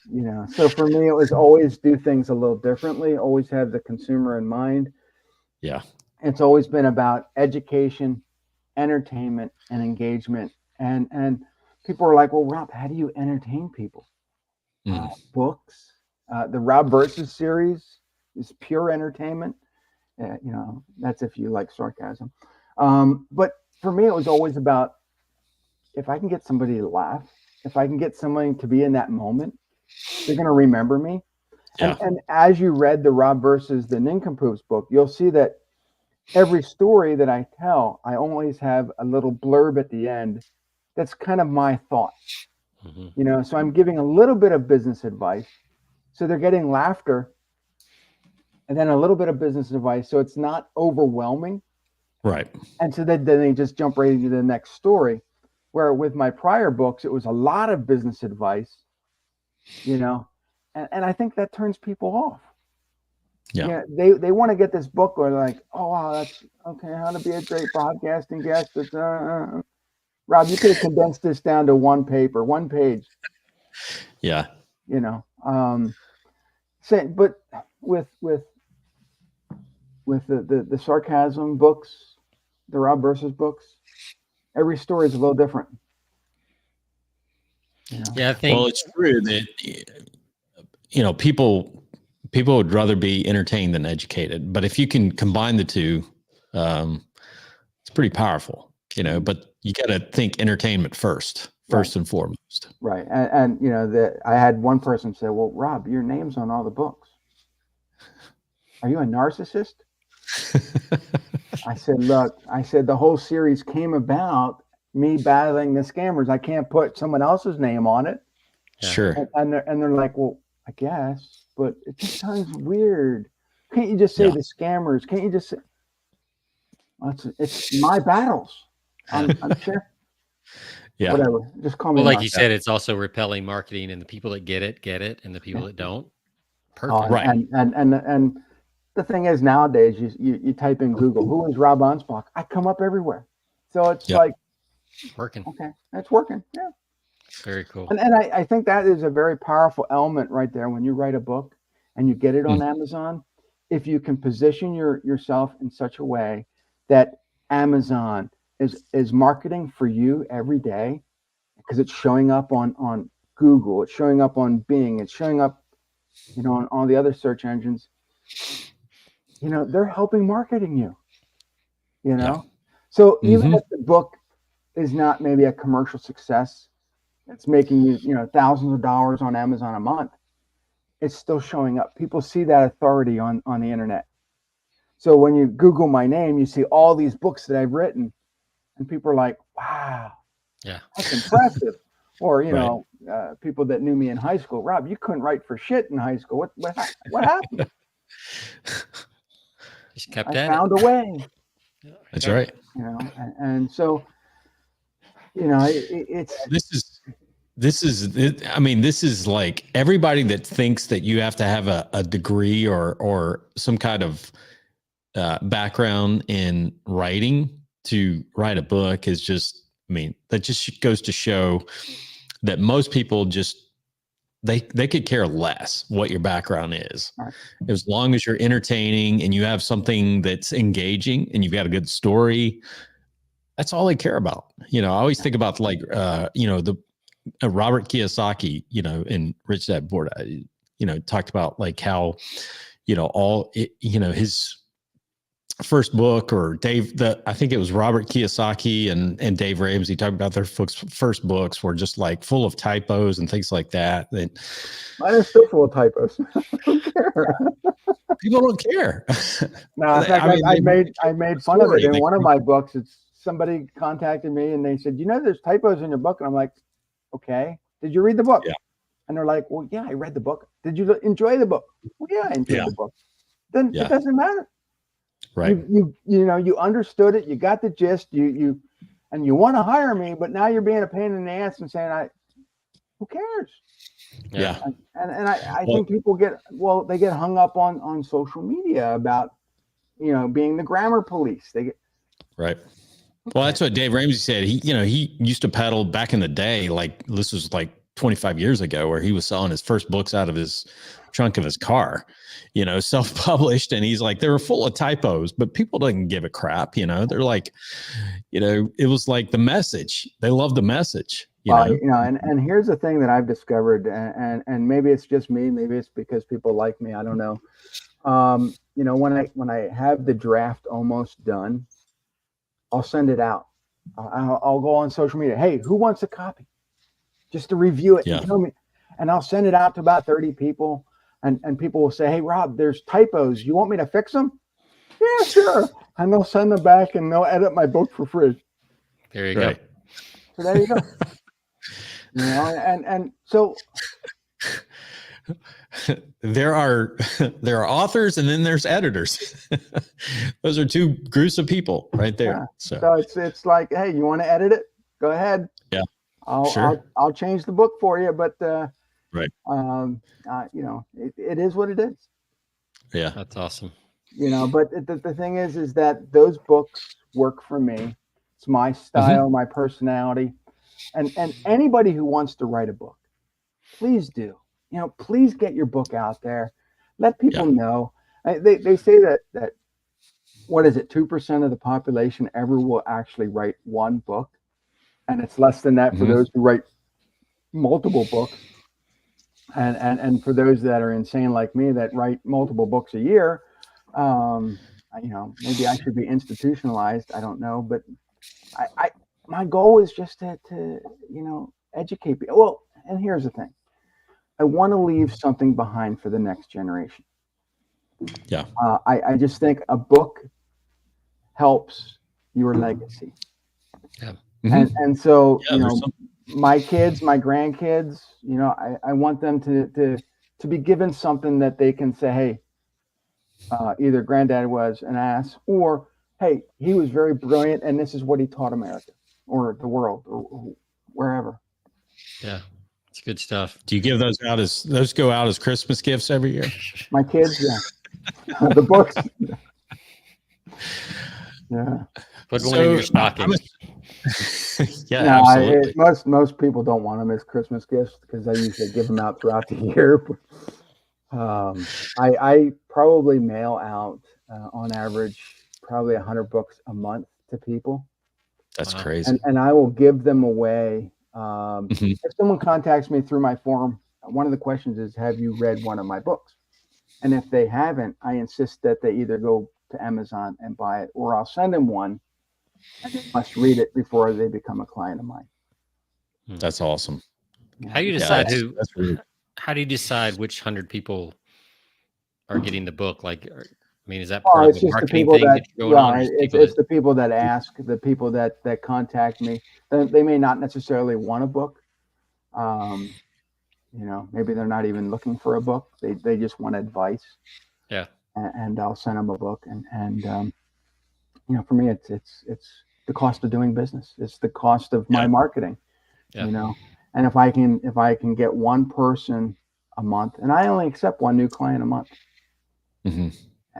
so for me, it was always do things a little differently, always have the consumer in mind. Yeah. It's always been about education, entertainment, and engagement. And people are like, well, Rob, how do you entertain people? Books. The Rob Versus series is pure entertainment. You know, that's if you like sarcasm. But for me, it was always about if I can get somebody to laugh, if I can get somebody to be in that moment, they're going to remember me. Yeah. And as you read the Rob versus the Nincompoops book, you'll see that every story that I tell, I always have a little blurb at the end that's kind of my thoughts. You know, so I'm giving a little bit of business advice. So they're getting laughter and then a little bit of business advice. So it's not overwhelming. Right. And so then they just jump right into the next story. Where with my prior books, it was a lot of business advice, you know, and I think that turns people off. Yeah. They want to get this book or like, oh, wow, that's okay. How to be a great podcasting guest. It's, Rob, you could have condensed this down to one page. Yeah. You know, but with the sarcasm books, the Rob versus books, every story is a little different. You know? Yeah, I think. Well, it's true that, you know, people would rather be entertained than educated. But if you can combine the two, it's pretty powerful, you know, but you got to think entertainment first and foremost. Right. And you know, I had one person say, well, Rob, your name's on all the books. Are you a narcissist? I said, look, the whole series came about me battling the scammers. I can't put someone else's name on it. Yeah. Sure. And they're like, well, I guess, but it just sounds weird. Can't you just say the scammers? Can't you just say, it's my battles. I'm sure. Yeah. Whatever. Just call me. Well, like you said, it's also repelling marketing, and the people that get it, and the people that don't. Perfect. Right. And the thing is, nowadays, you type in Google, who is Rob Anspach? I come up everywhere. So it's like working. Okay, that's working. Yeah. Very cool. And I think that is a very powerful element right there when you write a book and you get it on Amazon. If you can position yourself in such a way that Amazon is marketing for you every day, because it's showing up on Google, it's showing up on Bing, it's showing up, you know, on all the other search engines. You know, they're helping marketing you. You know, so even if the book is not maybe a commercial success, it's making you thousands of dollars on Amazon a month, it's still showing up. People see that authority on the internet. So when you Google my name, you see all these books that I've written, and people are like, wow, that's impressive. Or, you know, people that knew me in high school, Rob, you couldn't write for shit in high school. What happened? Just kept I found a way. That's right. You know, and so, you know, this is like everybody that thinks that you have to have a degree or some kind of background in writing to write a book is just, that just goes to show that most people just, they could care less what your background is. Right. As long as you're entertaining and you have something that's engaging and you've got a good story, that's all they care about. You know, I always think about like, the Robert Kiyosaki, you know, in Rich Dad Poor Dad, you know, talked about like how, you know, his first book, or I think it was Robert Kiyosaki and Dave Ramsey talked about their first books were just like full of typos and things like that. Mine is still full of typos. People don't care. No, in fact, I made fun of it in one of my books. It's somebody contacted me and they said, you know, there's typos in your book. And I'm like, okay, did you read the book? Yeah. And they're like, well, yeah, I read the book. Did you enjoy the book? Well, yeah, I enjoyed the book. Then it doesn't matter. Right. You understood it. You got the gist. You want to hire me, but now you're being a pain in the ass and saying, who cares? Yeah. And I think people get hung up on social media about, you know, being the grammar police. Right. Well, that's what Dave Ramsey said. He used to paddle back in the day, like this was like 25 years ago, where he was selling his first books out of his trunk of his car, you know, self-published. And he's like, they were full of typos, but people didn't give a crap. You know, they're like, you know, it was like the message. They love the message. You know, and here's the thing that I've discovered, and maybe it's just me, maybe it's because people like me, I don't know. When I have the draft almost done, I'll send it out. I'll go on social media. Hey, who wants a copy? Just to review it Yeah. and tell me. And I'll send it out to about 30 people. And people will say, hey, Rob, there's typos. You want me to fix them? Yeah, sure. And they'll send them back and they'll edit my book for free. There you go. So there you go. And so there are authors and then there's editors. Those are two groups of people right there. Yeah. So it's like, hey, you want to edit it? Go ahead. Yeah. I'll change the book for you, but right. It is what it is. Yeah. That's awesome. But the thing is that those books work for me. It's my style, my personality, and anybody who wants to write a book, please do. Please get your book out there. Let people know. They say that what is it? 2% of the population ever will actually write one book, and it's less than that for those who write multiple books. And for those that are insane like me that write multiple books a year, maybe I should be institutionalized. I don't know, but my goal is just to educate people. Well, and here's the thing. I want to leave something behind for the next generation. Yeah. I just think a book helps your legacy. Yeah. And so, my kids, my grandkids, I want them to be given something that they can say, hey, either granddad was an ass, or, hey, he was very brilliant and this is what he taught America or the world or wherever. Yeah. It's good stuff. Do you give those go out as Christmas gifts every year? My kids, yeah. The books. Yeah. Put one in your stocking. Yeah, absolutely. Most people don't want them as Christmas gifts because I usually give them out throughout the year. I probably mail out on average probably 100 books a month to people. That's crazy. And I will give them away. If someone contacts me through my forum, one of the questions is, have you read one of my books? And if they haven't, I insist that they either go to Amazon and buy it, or I'll send them one and they must read it before they become a client of mine. That's awesome. How do you decide how do you decide which 100 people are getting the book? Like, is that part of the marketing thing that's going on? It's the people that ask, the people that contact me. They may not necessarily want a book. Maybe they're not even looking for a book. They just want advice. Yeah. And I'll send them a book. And for me, it's the cost of doing business. It's the cost of my marketing. Yeah. And if I can get one person a month, and I only accept one new client a month.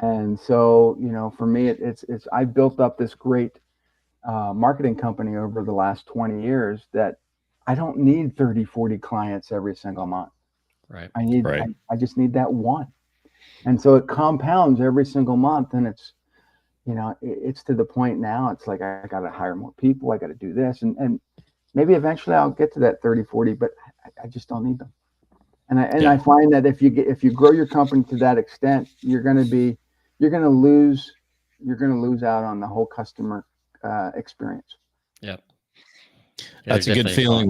And so, for me, it's I've built up this great marketing company over the last 20 years that I don't need 30, 40 clients every single month. Right. I just need that one. And so it compounds every single month. And it's, it's to the point now, it's like, I got to hire more people. I got to do this. And maybe eventually I'll get to that 30, 40, but I just don't need them. And I find that if you grow your company to that extent, you're going to lose out on the whole customer experience. Yep. That's a good feeling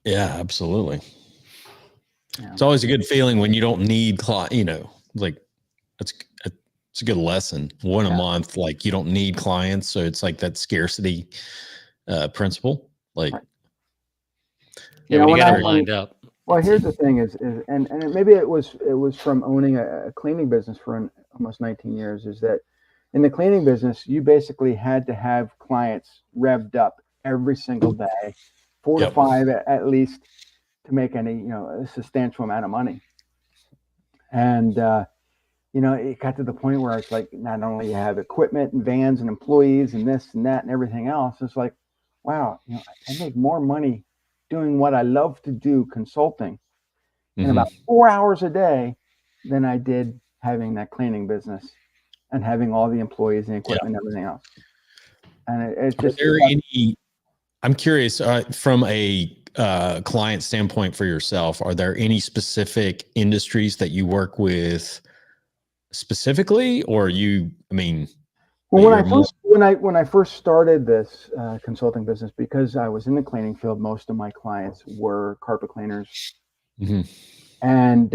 absolutely. Yeah. It's always a good feeling when you don't need like it's a good lesson. One a month, like you don't need clients. So it's like that scarcity principle. Like, when you got it lined up. Well, here's the thing is and maybe it was from owning a cleaning business for almost 19 years, is that in the cleaning business, you basically had to have clients revved up every single day, 4 to 5 at least, to make any, a substantial amount of money. And, it got to the point where it's like, not only you have equipment and vans and employees and this and that and everything else, it's like, wow, I make more money doing what I love to do, consulting, in about 4 hours a day than I did having that cleaning business and having all the employees and equipment and everything else. And it's just. I'm curious, from a client standpoint for yourself, are there any specific industries that you work with specifically, or you? I mean, Well, you're more. when I first started this consulting business, because I was in the cleaning field, most of my clients were carpet cleaners, Mhm. and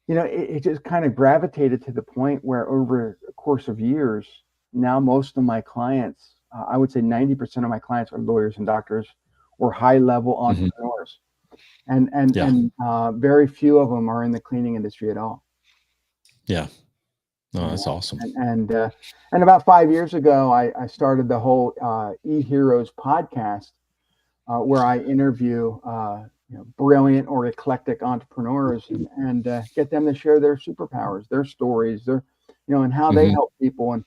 it just kind of gravitated to the point where over the course of years, now most of my clients, I would say 90% of my clients are lawyers and doctors or high level Mhm. entrepreneurs, and Yeah. very few of them are in the cleaning industry at all. Yeah. No, You that's know? awesome. And about 5 years ago, I started the whole eHeroes podcast, where I interview brilliant or eclectic entrepreneurs and get them to share their superpowers, their stories, and how they Mhm. help people.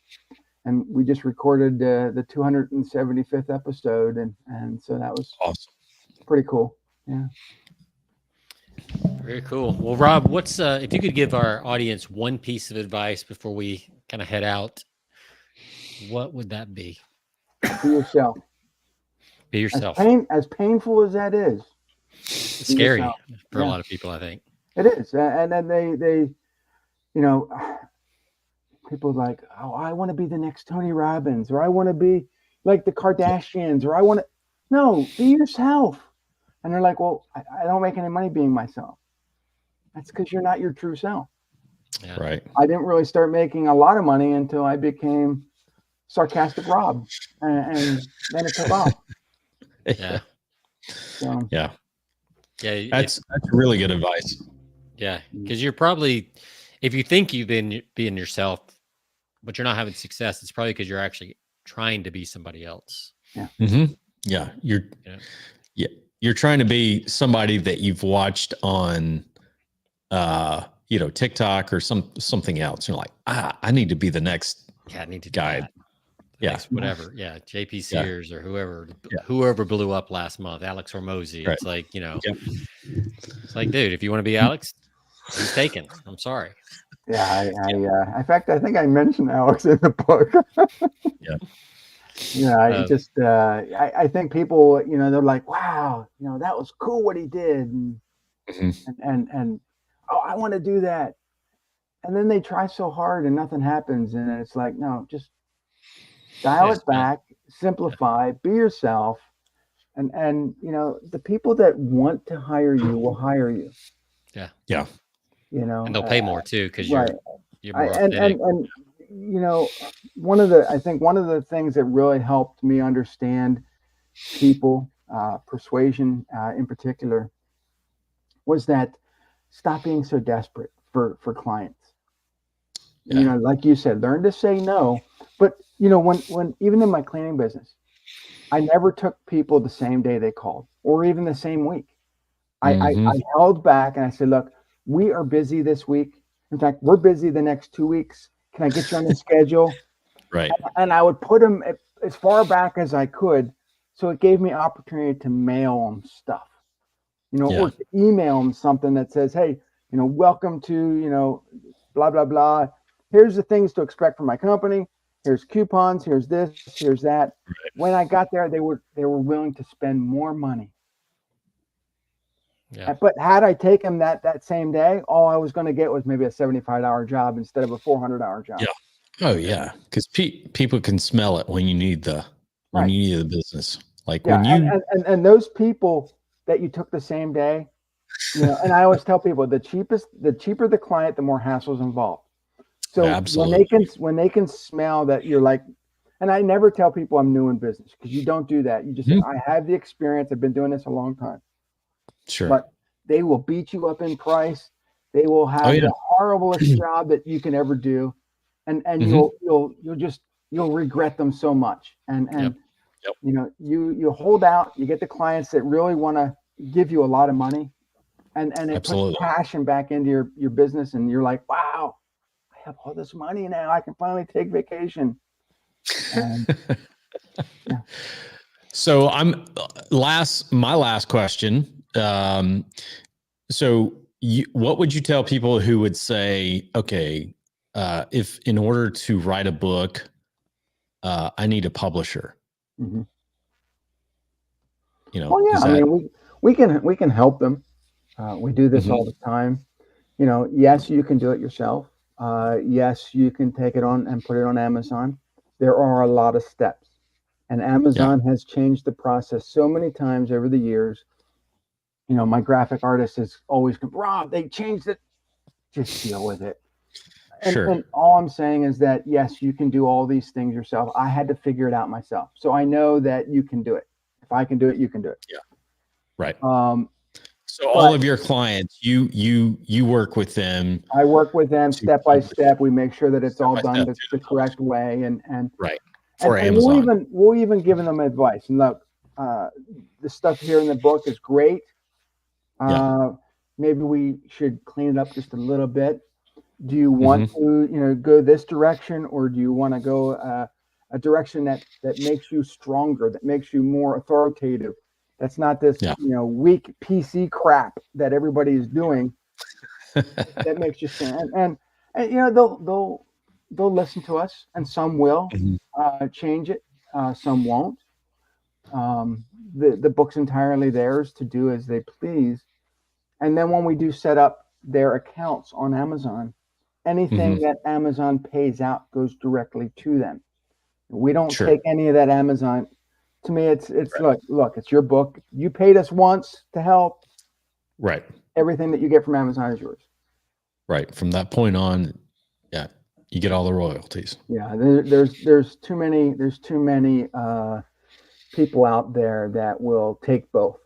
And we just recorded the 275th episode, and so that was Awesome. pretty cool. Yeah. Very cool. Well, Rob, what's if you could give our audience one piece of advice before we kind of head out, what would that be? Be yourself. Be As yourself. as painful as that is, It's be scary yourself. for a Yeah. lot of people, I think. It is. And then they people like, oh, I want to be the next Tony Robbins, or I want to be like the Kardashians, or I want to. No, be yourself. And they're like, well, I don't make any money being myself. That's because you're not your true self. Yeah. Right. I didn't really start making a lot of money until I became sarcastic Rob, and then it took off. Yeah. So Yeah. Yeah. That's really good advice. Yeah. Because you're probably, if you think you've been being yourself, but you're not having success, it's probably because you're actually trying to be somebody else. Mm-hmm. Yeah. You're trying to be somebody that you've watched on TikTok or something else. You're like, I need to be the next Yeah, I need to do guy. that. Yeah. Next, whatever. Yeah. JP Sears or whoever Yeah. whoever blew up last month, Alex Hormozy. Right. It's like, Yep. it's like, dude, if you want to be Alex, he's taken. I'm sorry. yeah, in fact, I think I mentioned Alex in the book. Yeah. I think people, they're like, wow, that was cool what he did, Mhm. and oh, I want to do that, and then they try so hard and nothing happens, and it's like, no, just dial Yes, it back, simplify, be yourself, and the people that want to hire you will hire you. Yeah. Yeah. And they'll pay more too because right. you're more authentic. And one of the things that really helped me understand people, persuasion in particular, was that stop being so desperate for clients. Yeah. Like you said, learn to say no. But when even in my cleaning business, I never took people the same day they called, or even the same week. I held back and I said, look, we are busy this week. In fact, we're busy the next 2 weeks. Can I get you on the schedule? Right. And I would put them as far back as I could. So it gave me opportunity to mail them stuff, or to email them something that says, hey, welcome to, blah, blah, blah. Here's the things to expect from my company. Here's coupons. Here's this, here's that. Right. When I got there, they were willing to spend more money. Yeah. But had I taken that same day, all I was going to get was maybe a $75 job instead of a $400 job. Yeah. Oh yeah, because people can smell it when you need the business. Like when you and those people that you took the same day, and I always tell people the cheaper the client, the more hassles involved. So absolutely. when they can smell that you're like, and I never tell people I'm new in business, because you don't do that. You just say, I have the experience. I've been doing this a long time. Sure. But they will beat you up in price. They will have the horriblest job that you can ever do. And you'll regret them so much. And you hold out, you get the clients that really want to give you a lot of money, and it puts passion back into your business, and you're like, wow, I have all this money now. I can finally take vacation. And, So my last question. So what would you tell people who would say, okay, if in order to write a book, I need a publisher? mm-hmm. Well, yeah, I mean, we can help them. We do this all the time. Yes, you can do it yourself. Yes, you can take it on and put it on Amazon. There are a lot of steps, and Amazon has changed the process so many times over the years. You know, my graphic artist has always come, Rob, they changed it. Just deal with it. Sure. And all I'm saying is that, yes, you can do all these things yourself. I had to figure it out myself. So I know that you can do it. If I can do it, you can do it. Yeah. Right. So but all of your clients, you work with them. I work with them step by step. We make sure that it's all done step the correct way. And right. For and Amazon. we'll even give them advice. And look, the stuff here in the book is great. Maybe we should clean it up just a little bit. Do you want to, go this direction, or do you want to go a direction that makes you stronger, that makes you more authoritative? That's not this, weak PC crap that everybody is doing. That makes you stand. And they'll listen to us, and some will change it, some won't. The book's entirely theirs to do as they please. And then when we do set up their accounts on Amazon, anything that Amazon pays out goes directly to them. We don't take any of that Amazon. To me, it's look, it's your book. You paid us once to help. Right. Everything that you get from Amazon is yours. Right. From that point on, you get all the royalties. Yeah. There's too many people out there that will take both.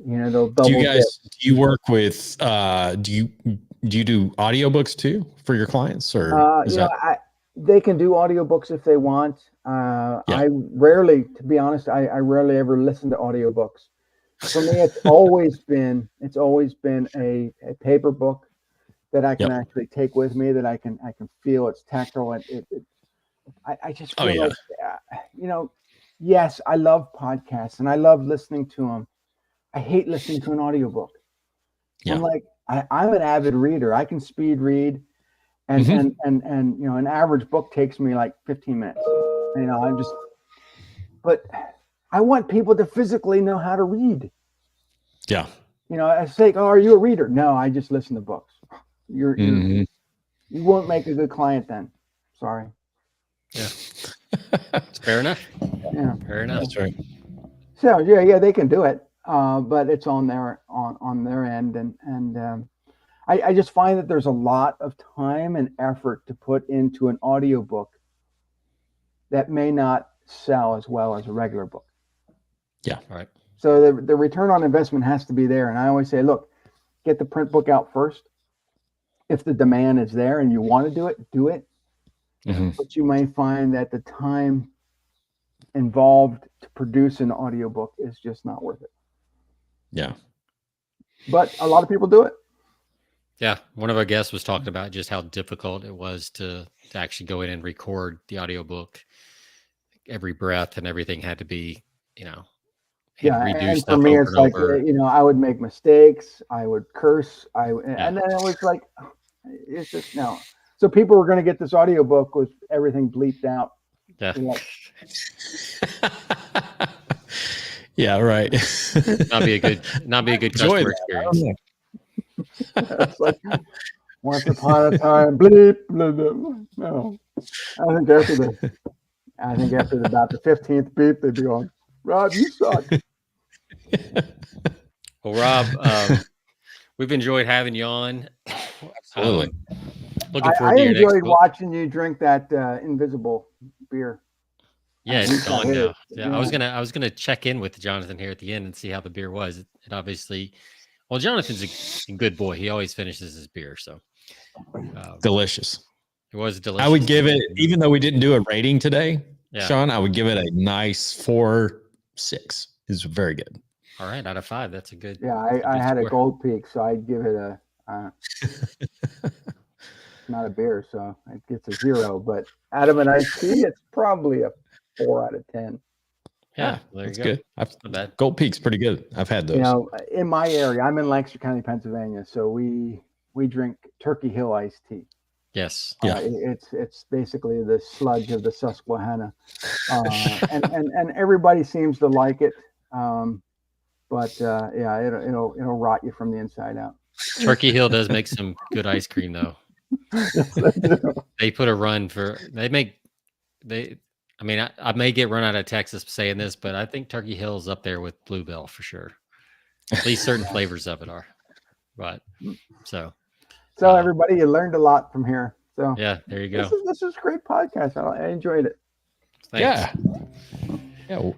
They'll double. Do you work with do you do audiobooks too for your clients, or they can do audiobooks if they want. I rarely, to be honest, I rarely ever listen to audiobooks. For me, it's always been a paper book that I can actually take with me, that I can feel. It's tactile. I just feel like, yes, I love podcasts and I love listening to them. I hate listening to an audiobook. I'm like, I'm an avid reader. I can speed read, and an average book takes me like 15 minutes. But I want people to physically know how to read. Yeah. I say, "Oh, are you a reader?" No, I just listen to books. You won't make a good client then. Sorry. Yeah. It's fair enough. Yeah. Fair enough. That's right. So they can do it. But it's on their end, and I just find that there's a lot of time and effort to put into an audiobook that may not sell as well as a regular book. Yeah, right. So the return on investment has to be there, and I always say, look, get the print book out first. If the demand is there and you want to do it. But you may find that the time involved to produce an audiobook is just not worth it. Yeah. But a lot of people do it. Yeah. One of our guests was talking about just how difficult it was to actually go in and record the audiobook. Every breath and everything had to be, redo and stuff for me, over it's and like, over. I would make mistakes. I would curse. And then it was like, it's just no. So people were going to get this audiobook with everything bleeped out. Yeah. Yeah, right. Not be a good customer experience. It's like once upon a time, bleep, blah, blah. No. I think after about the 15th beep, they'd be going, Rob, you suck. Well, Rob, we've enjoyed having you on. Absolutely. Looking forward I to your next enjoyed book. watching you drink that invisible beer. Yeah, it's gone now. Yeah, I was gonna check in with Jonathan here at the end and see how the beer was. It obviously, well, Jonathan's a good boy. He always finishes his beer, so Delicious. It was delicious. I would give it, even though we didn't do a rating today, Yeah. Sean, I would give it a nice 4.6. It's very good. All right, out of 5, that's a good. Yeah, I had a Gold Peak, so I'd give it a not a beer, so it gets a 0. But out of an iced tea, it's probably a 4 out of 10. Yeah, there that's you go. Good. Not bad. Gold Peak's pretty good. I've had those. In my area, I'm in Lancaster County, Pennsylvania, so we drink Turkey Hill iced tea. Yes. Yeah. It's basically the sludge of the Susquehanna, and everybody seems to like it. But it'll rot you from the inside out. Turkey Hill does make some good ice cream, though. Yes, I do. They put a run for I mean, I may get run out of Texas saying this, but I think Turkey Hill is up there with Bluebell for sure. At least certain flavors of it are. But so Everybody, you learned a lot from here. So yeah, there you go. This is a great podcast. I enjoyed it. Thanks. Yeah. Well,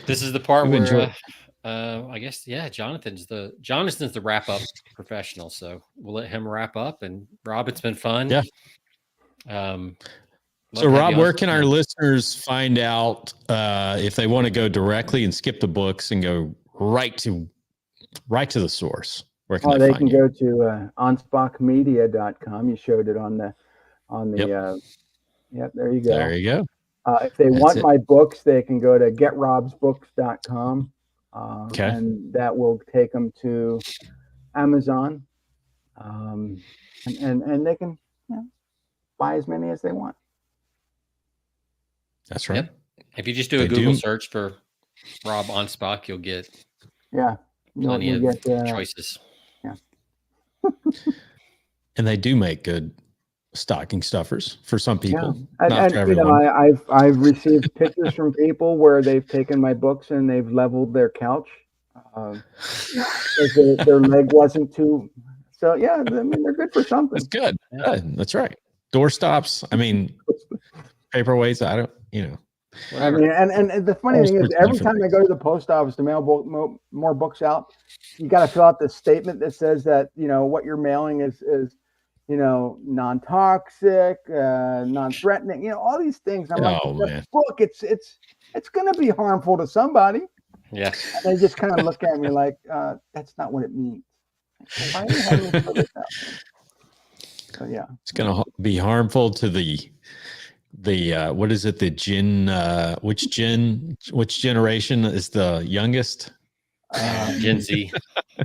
This is the part we've where enjoyed- I guess Jonathan's the wrap up professional, so we'll let him wrap up. And Rob, it's been fun. Yeah. So Rob, where can our listeners find out if they want to go directly and skip the books and go right to the source? Where can they find can you? go to onspachmedia.com. You showed it on the Yep. there you go. There you go. If they That's want it. my books, they can go to getrobsbooks.com, Okay. and that will take them to Amazon, and they can buy as many as they want. That's right. Yep. If you just do a Google search for Rob Onspach, you'll get Plenty of choices. Yeah. And they do make good stocking stuffers for some people. Yeah. Not for And everyone. I've received pictures from people where they've taken my books and they've leveled their couch because their leg wasn't too. So yeah, I mean they're good for something. That's good. Yeah, that's right. Door stops. I mean, paperweights. I don't. I mean, and the funny thing is, every time I go to the post office to mail more books out, you got to fill out the statement that says that what you're mailing is non-toxic, non-threatening, all these things. I'm like, the book, it's going to be harmful to somebody. Yeah. And they just kind of look at me like, that's not what it means. Why are you having me fill this out? So yeah, it's going to be harmful to the what is it? The which generation is the youngest? Gen Z.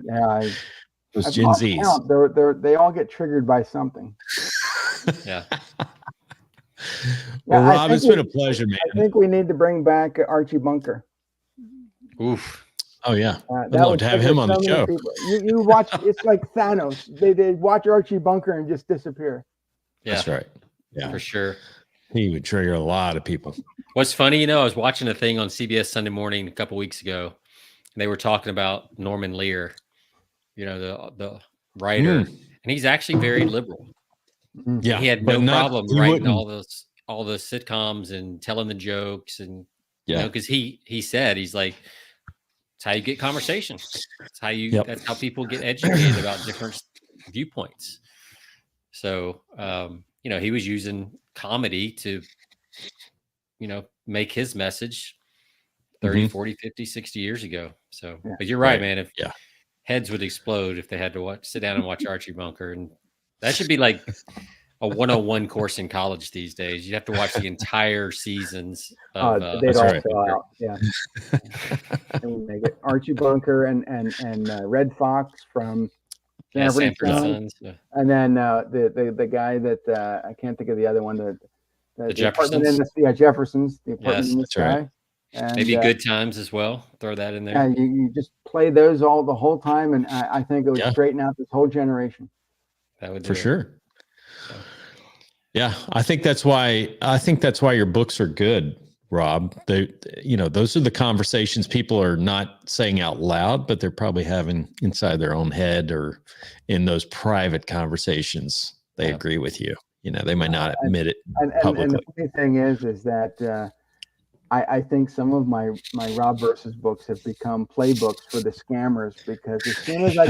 Yeah. It was Gen Zs. They all get triggered by something. Yeah. Well, Rob, it's been a pleasure, man. I think we need to bring back Archie Bunker. Oof. Oh yeah, I'd love to have him on the show. You watch, it's like Thanos. They watch Archie Bunker and just disappear. Yeah, that's right. Yeah, for sure. He would trigger a lot of people. What's funny, I was watching a thing on CBS Sunday Morning a couple weeks ago, and they were talking about Norman Lear, the writer, and he's actually very liberal. Yeah, he had no problem writing all the sitcoms and telling the jokes, and because he said he's like, it's how you get conversation. It's how that's how people get educated about different viewpoints. So he was using comedy to make his message 30 40 50 60 years ago. So but you're right, man. If heads would explode if they had to sit down and watch Archie Bunker, and that should be like a 101 course in college these days. You'd have to watch the entire seasons of they'd all fill out. Yeah. And make it Archie Bunker and Red Fox from Sanford Sons. And then the guy that I can't think of the other one, the Jeffersons. Jeffersons, the apartment in the sky. Right. And maybe Good Times as well. Throw that in there. Yeah, you just play those the whole time, and I think it would straighten out this whole generation. That would for sure. So. Yeah, I think that's why your books are good, Rob. They, those are the conversations people are not saying out loud, but they're probably having inside their own head or in those private conversations. They agree with you. They might not admit it publicly. And the funny thing is that I think some of my Rob versus books have become playbooks for the scammers, because as soon as I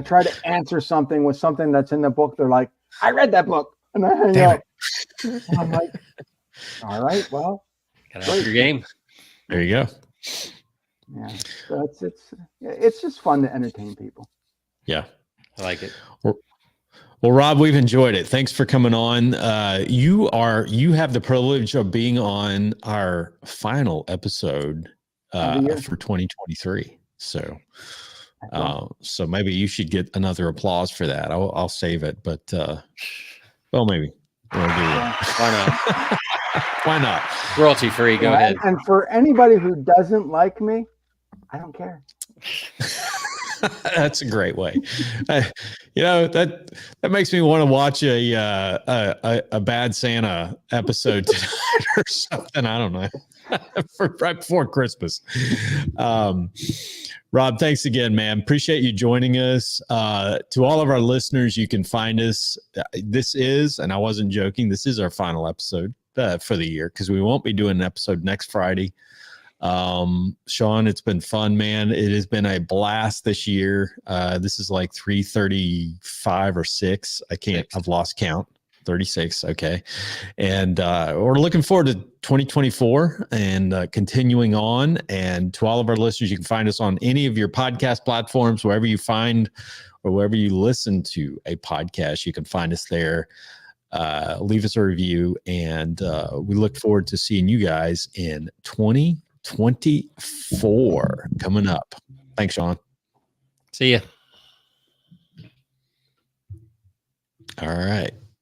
try to answer something with something that's in the book, they're like, I read that book. And I hang up. And I'm like, all right, well, gotta up your game. There you go. Yeah, so it's just fun to entertain people. Yeah, I like it. Well, Rob, we've enjoyed it. Thanks for coming on. You have the privilege of being on our final episode for 2023. So, so maybe you should get another applause for that. I'll save it, but maybe. Why not? Why not? Royalty free. Go ahead. And for anybody who doesn't like me, I don't care. That's a great way. That makes me want to watch a Bad Santa episode tonight or something. I don't know. Right before Christmas. Rob, thanks again, man. Appreciate you joining us. To all of our listeners, you can find us. This is, and I wasn't joking, this is our final episode for the year, because we won't be doing an episode next Friday. Sean, it's been fun, man. It has been a blast this year. This is like 335 or 6. I've lost count. 36. Okay. And we're looking forward to 2024 and continuing on. And to all of our listeners, you can find us on any of your podcast platforms, wherever you find or wherever you listen to a podcast, you can find us there. Leave us a review, and we look forward to seeing you guys in 2024 coming up. Thanks, Sean. See ya. All right.